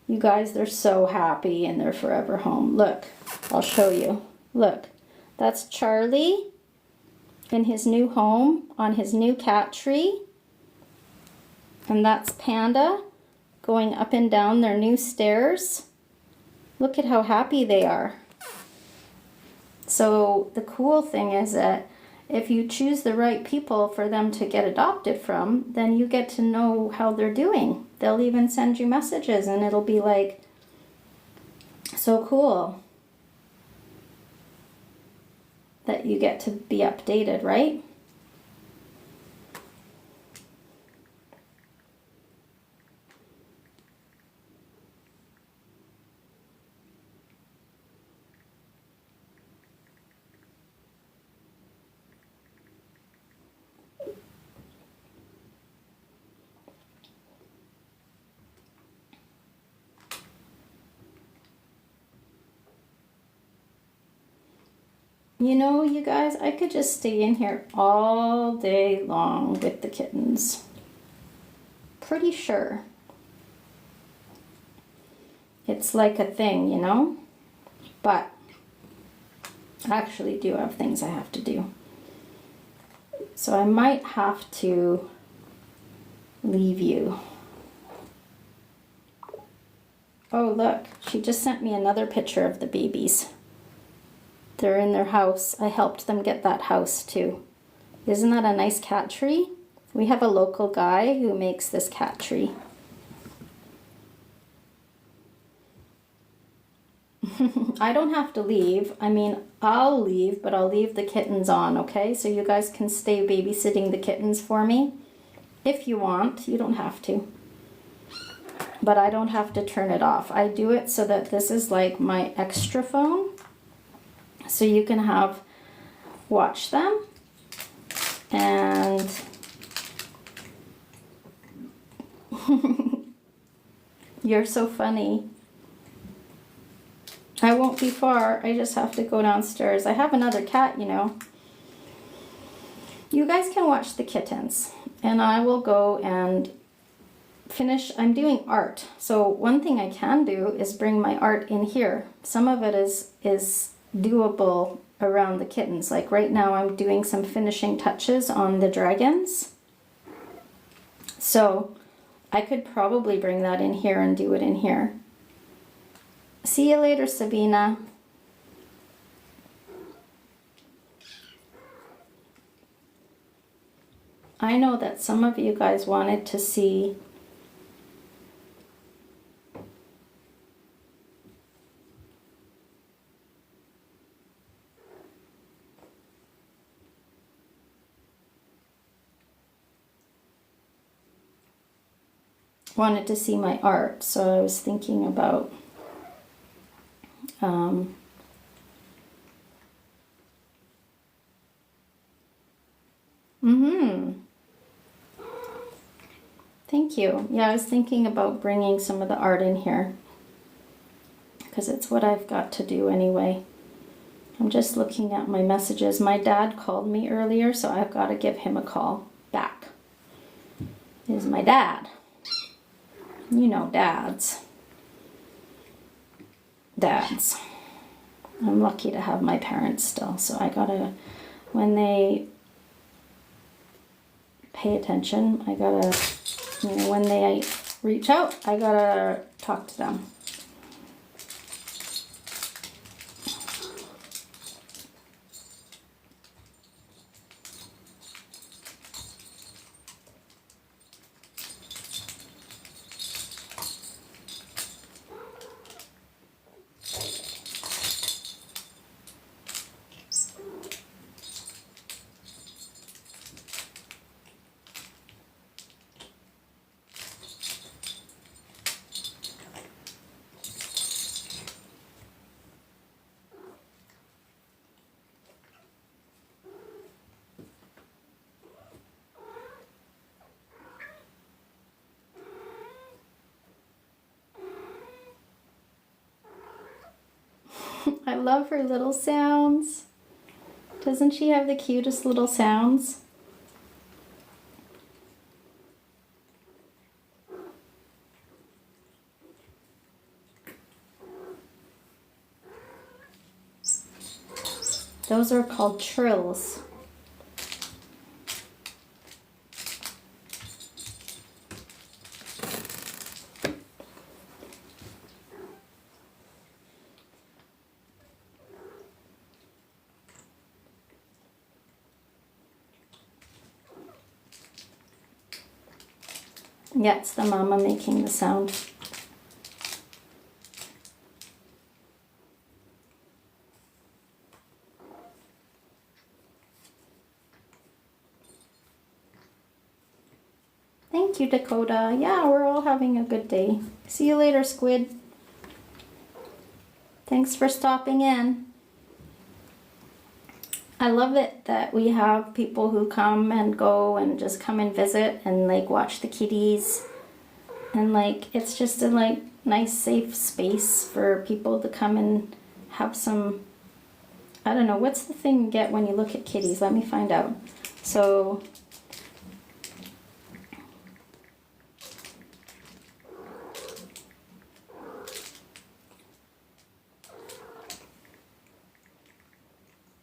You guys, they're so happy in their forever home. Look, I'll show you. Look, that's Charlie in his new home on his new cat tree. And that's Panda going up and down their new stairs. Look at how happy they are. So the cool thing is that if you choose the right people for them to get adopted from, then you get to know how they're doing. They'll even send you messages and it'll be like, so cool that you get to be updated, right? You know, you guys, I could just stay in here all day long with the kittens. Pretty sure. It's like a thing, you know? But I actually do have things I have to do. So I might have to leave you. Oh, look, she just sent me another picture of the babies. They're in their house. I helped them get that house too. Isn't that a nice cat tree? We have a local guy who makes this cat tree. I don't have to leave. I mean, I'll leave, but I'll leave the kittens on, okay? So you guys can stay babysitting the kittens for me. If you want, you don't have to. But I don't have to turn it off. I do it so that this is like my extra phone. So you can watch them, and you're so funny. I won't be far, I just have to go downstairs. I have another cat, you know. You guys can watch the kittens, and I will go and finish. I'm doing art, so one thing I can do is bring my art in here. Some of it is doable around the kittens. Like right now I'm doing some finishing touches on the dragons. So I could probably bring that in here and do it in here. See you later, Sabina. I know that some of you guys wanted to see my art, so I was thinking about Thank you. Yeah, I was thinking about bringing some of the art in here because it's what I've got to do anyway. I'm just looking at my messages. My dad called me earlier, so I've got to give him a call back. is my dad. You know dads. Dads. I'm lucky to have my parents still, so I gotta, when they pay attention, I gotta, you know, when they reach out, I gotta talk to them. I love her little sounds. Doesn't she have the cutest little sounds? Those are called trills. Yeah, it's the mama making the sound. Thank you, Dakota. Yeah, we're all having a good day. See you later, Squid. Thanks for stopping in. I love it that we have people who come and go and just come and visit and like watch the kitties. And like, it's just a like nice safe space for people to come and have some, I don't know, what's the thing you get when you look at kitties? Let me find out. So,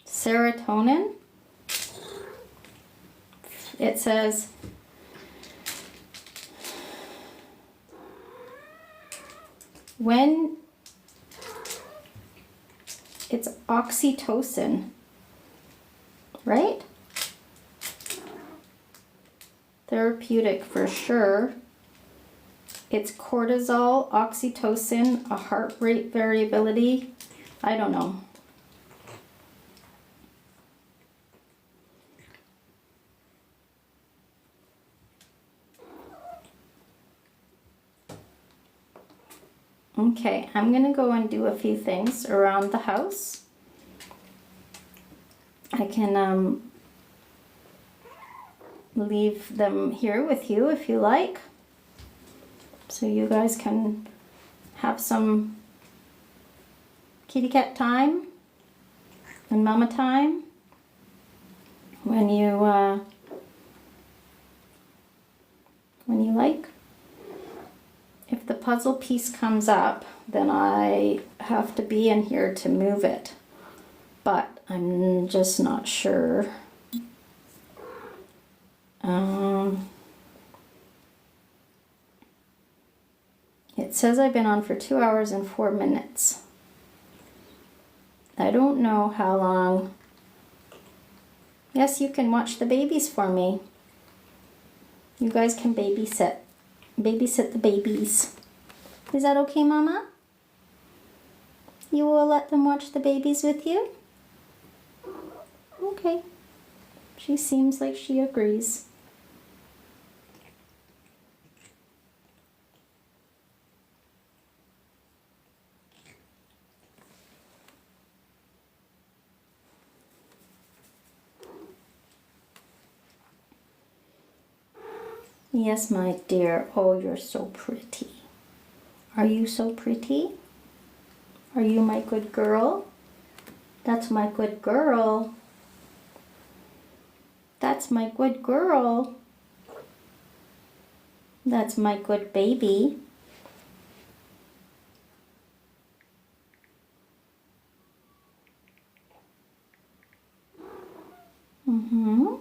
serotonin. It says when it's oxytocin, right? Therapeutic for sure. It's cortisol, oxytocin, a heart rate variability. I don't know. Okay, I'm gonna go and do a few things around the house. I can leave them here with you if you like, so you guys can have some kitty cat time and mama time when you like. If the puzzle piece comes up, then I have to be in here to move it, but I'm just not sure. It says I've been on for 2 hours and 4 minutes. I don't know how long. Yes, you can watch the babies for me. You guys can babysit the babies. Is that okay, Mama? You will let them watch the babies with you? Okay. She seems like she agrees. Yes, my dear. Oh, you're so pretty. Are you so pretty? Are you my good girl? That's my good girl. That's my good girl. That's my good baby. Mm-hmm.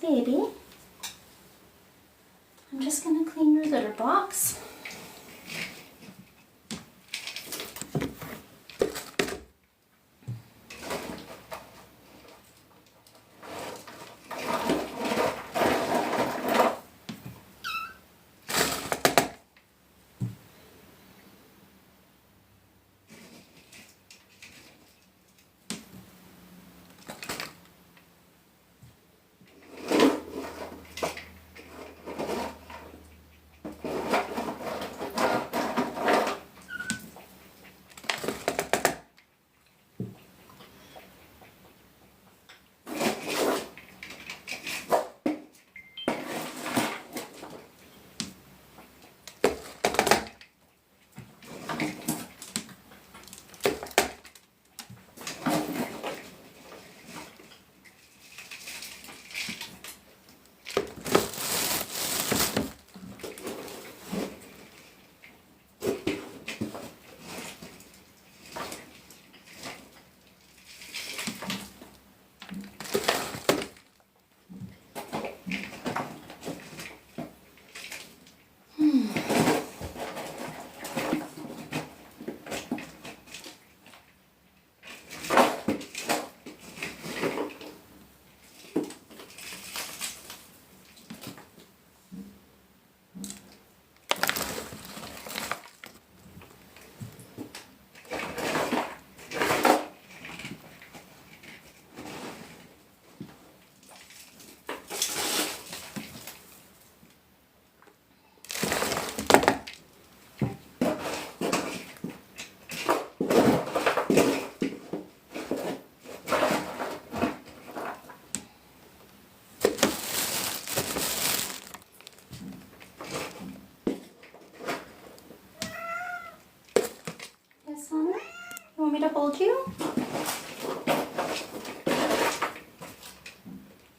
baby. I'm just going to clean your litter box. You want me to hold you?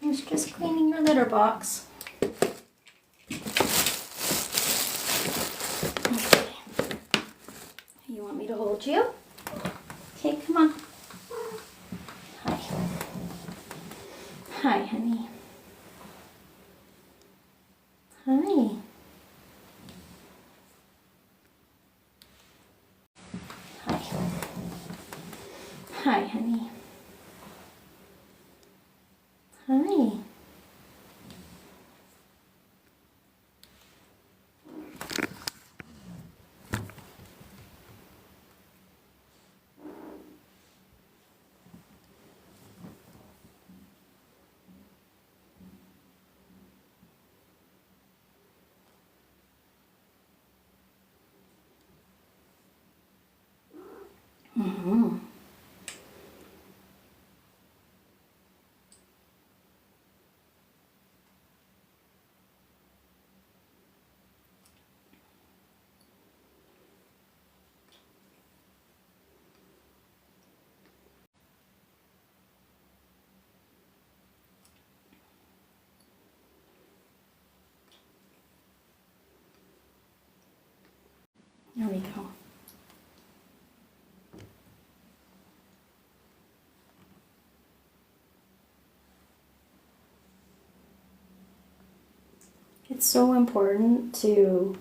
I was just cleaning your litter box. Okay. You want me to hold you? Okay, come on. Hi. Hi, honey. Hi. Hi. Hi, honey. Hi. Mm-hmm. There we go. It's so important to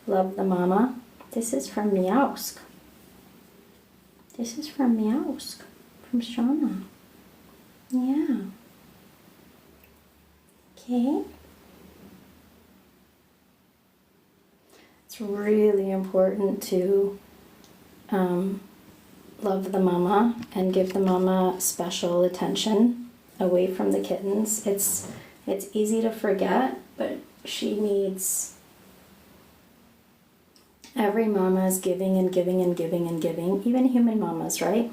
love the mama. This is from Meowsk. This is from Meowsk, from Shauna. Yeah. Okay. It's really important to love the mama and give the mama special attention away from the kittens. It's easy to forget, but she needs, every mama is giving and giving and giving and giving, even human mamas, right?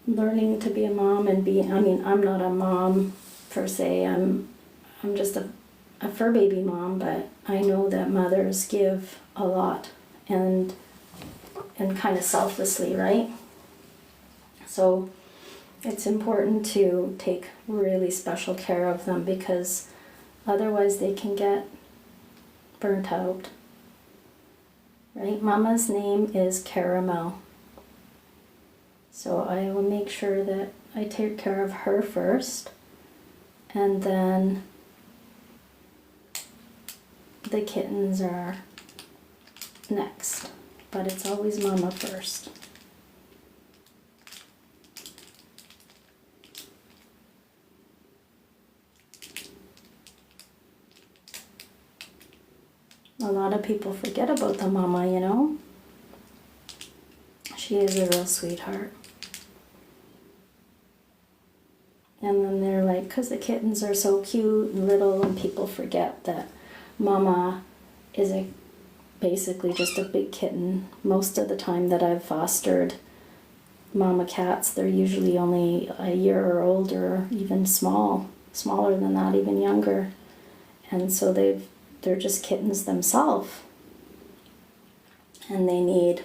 Learning to be a mom and I'm not a mom per se, I'm just a fur baby mom, but I know that mothers give a lot and kind of selflessly, right? So it's important to take really special care of them because otherwise they can get burnt out, right? Mama's name is Caramel. So I will make sure that I take care of her first and then the kittens are next, but it's always mama first. A lot of people forget about the mama, you know. She is a real sweetheart. And then they're like, because the kittens are so cute and little, and people forget that mama is basically just a big kitten. Most of the time that I've fostered mama cats, they're usually only a year or older, even smaller than that, even younger. And so they're just kittens themselves. And they need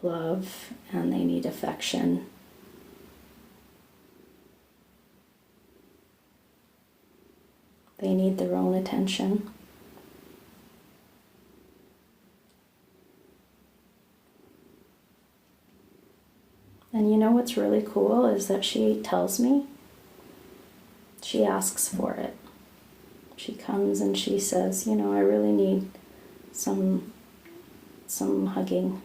love and they need affection. They need their own attention. And you know what's really cool is that she tells me, she asks for it. She comes and she says, you know, I really need some hugging.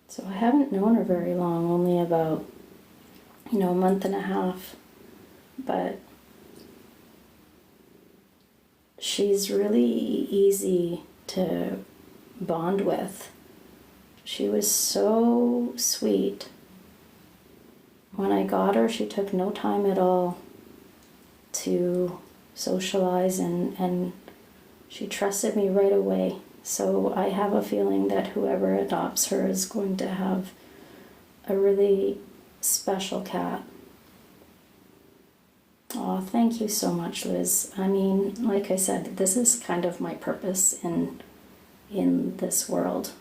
So I haven't known her very long, only about, a month and a half, but she's really easy to bond with. She was so sweet. When I got her, she took no time at all to socialize, and she trusted me right away. So I have a feeling that whoever adopts her is going to have a really special cat. Oh, thank you so much, Liz. I mean, like I said, this is kind of my purpose in this world.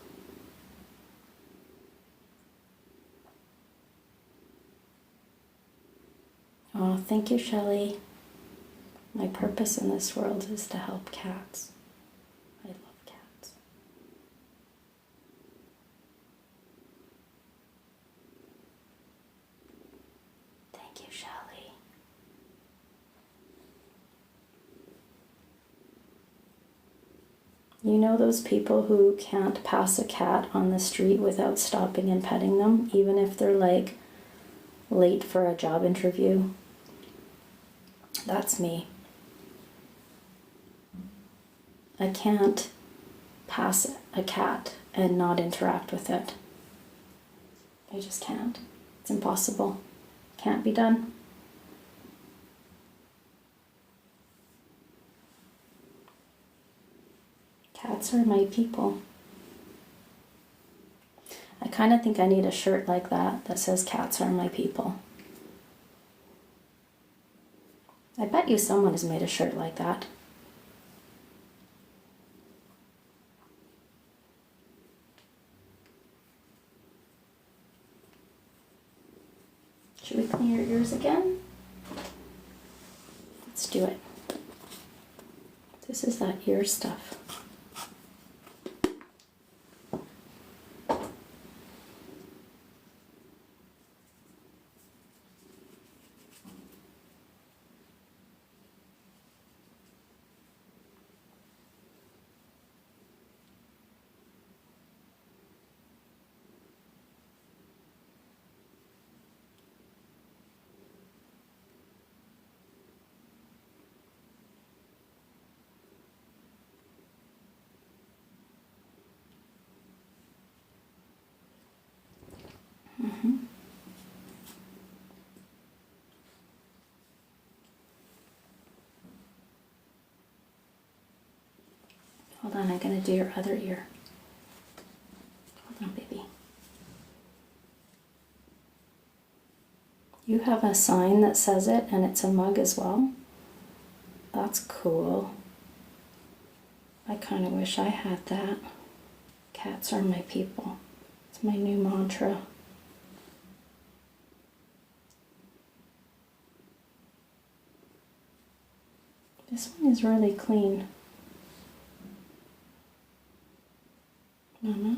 Oh, thank you, Shelley. My purpose in this world is to help cats. I love cats. Thank you, Shelley. You know those people who can't pass a cat on the street without stopping and petting them, even if they're like late for a job interview? That's me. I can't pass a cat and not interact with it. I just can't. It's impossible. Can't be done. Cats are my people. I kind of think I need a shirt like that says cats are my people. I bet you someone has made a shirt like that. Should we clean your ears again? Let's do it. This is that ear stuff. Hold on, I'm gonna do your other ear. Hold on, baby. You have a sign that says it, and it's a mug as well? That's cool. I kind of wish I had that. Cats are my people. It's my new mantra. This one is really clean. Mama,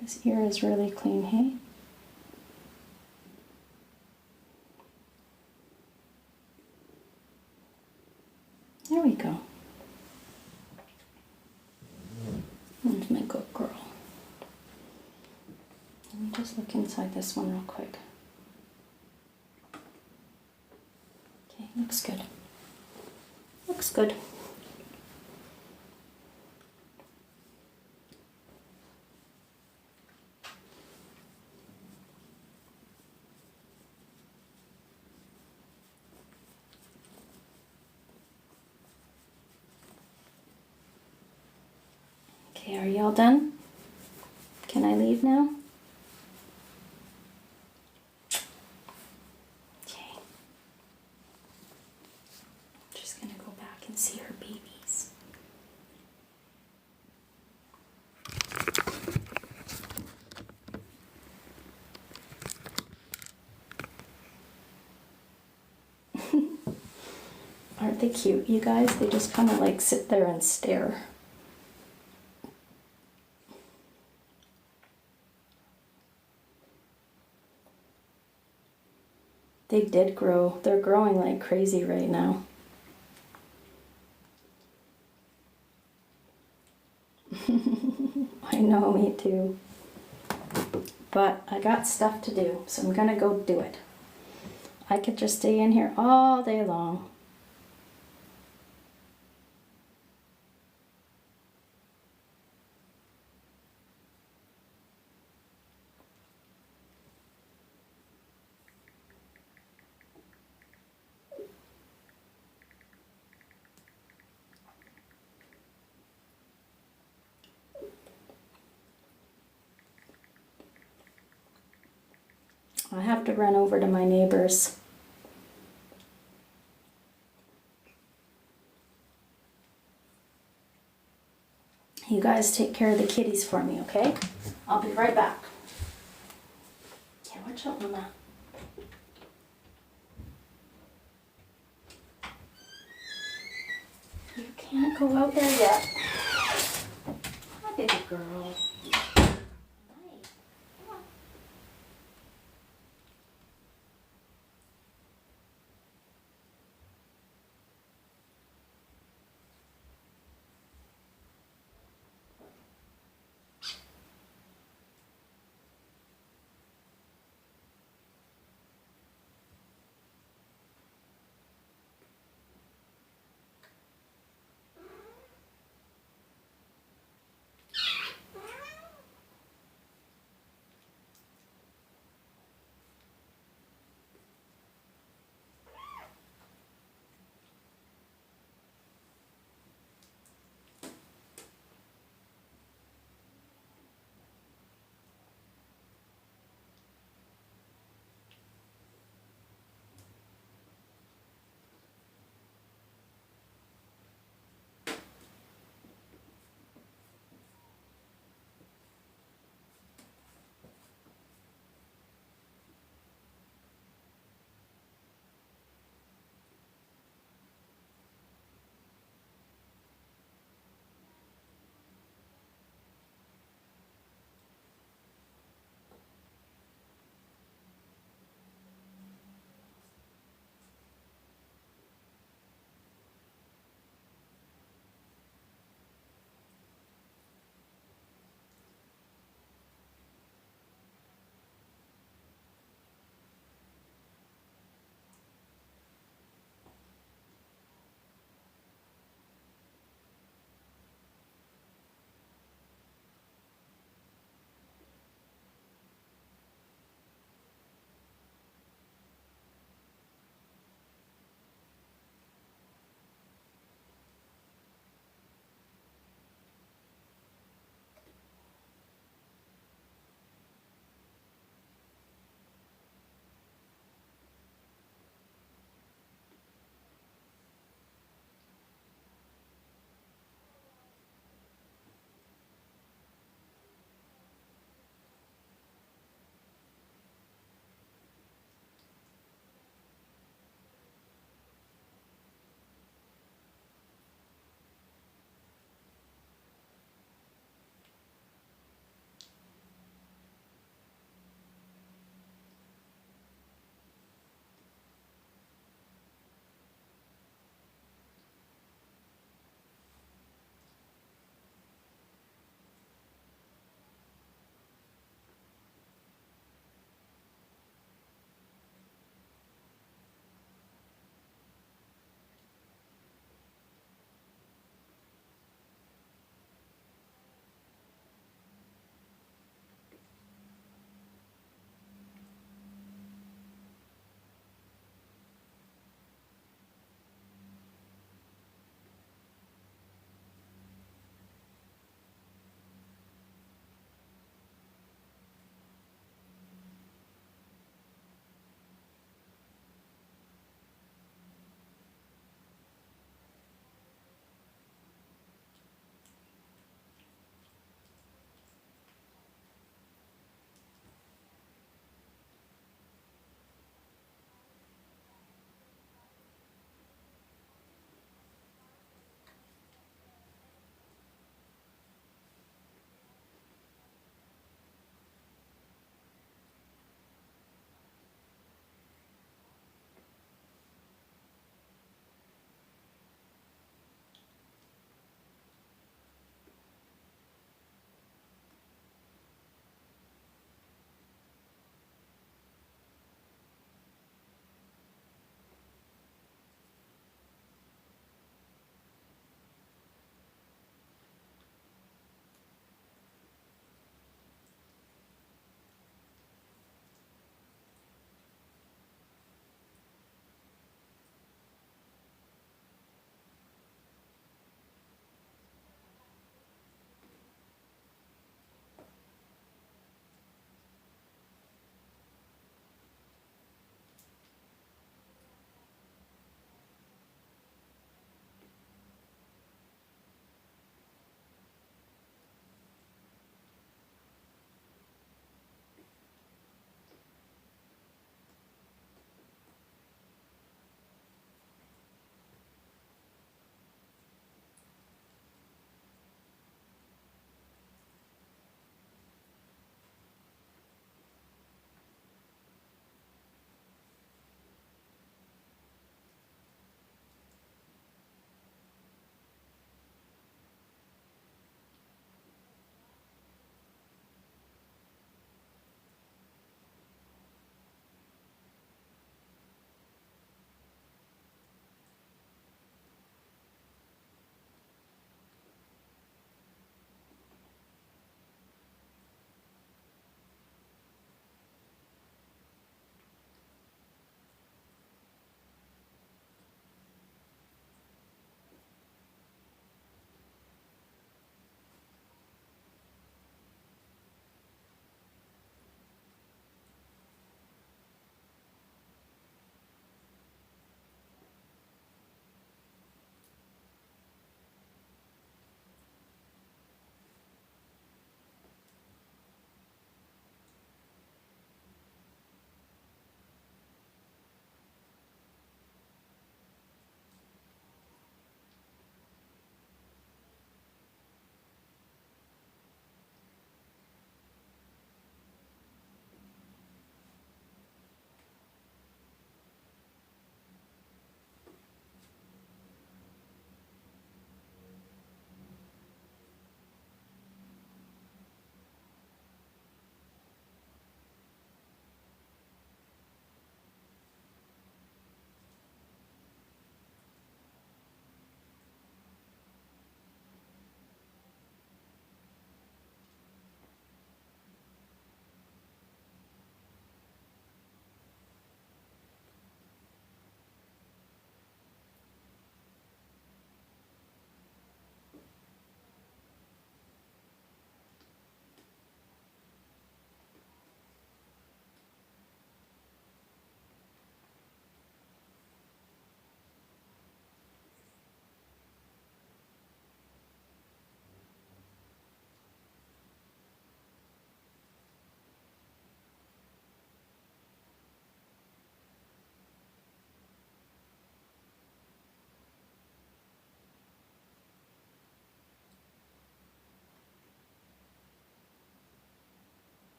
this ear is really clean, hey? There we go. There's my good girl. Let me just look inside this one real quick. Okay, looks good. Looks good. Okay, are y'all done? Can I leave now? Okay. I'm just gonna go back and see her babies. Aren't they cute, you guys? They just kind of like sit there and stare. They did grow. They're growing like crazy right now. I know, me too. But I got stuff to do, so I'm gonna go do it. I could just stay in here all day long. I have to run over to my neighbor's. You guys take care of the kitties for me, okay? I'll be right back. Yeah, watch out, Mama. You can't go out there yet. Hi, baby girl.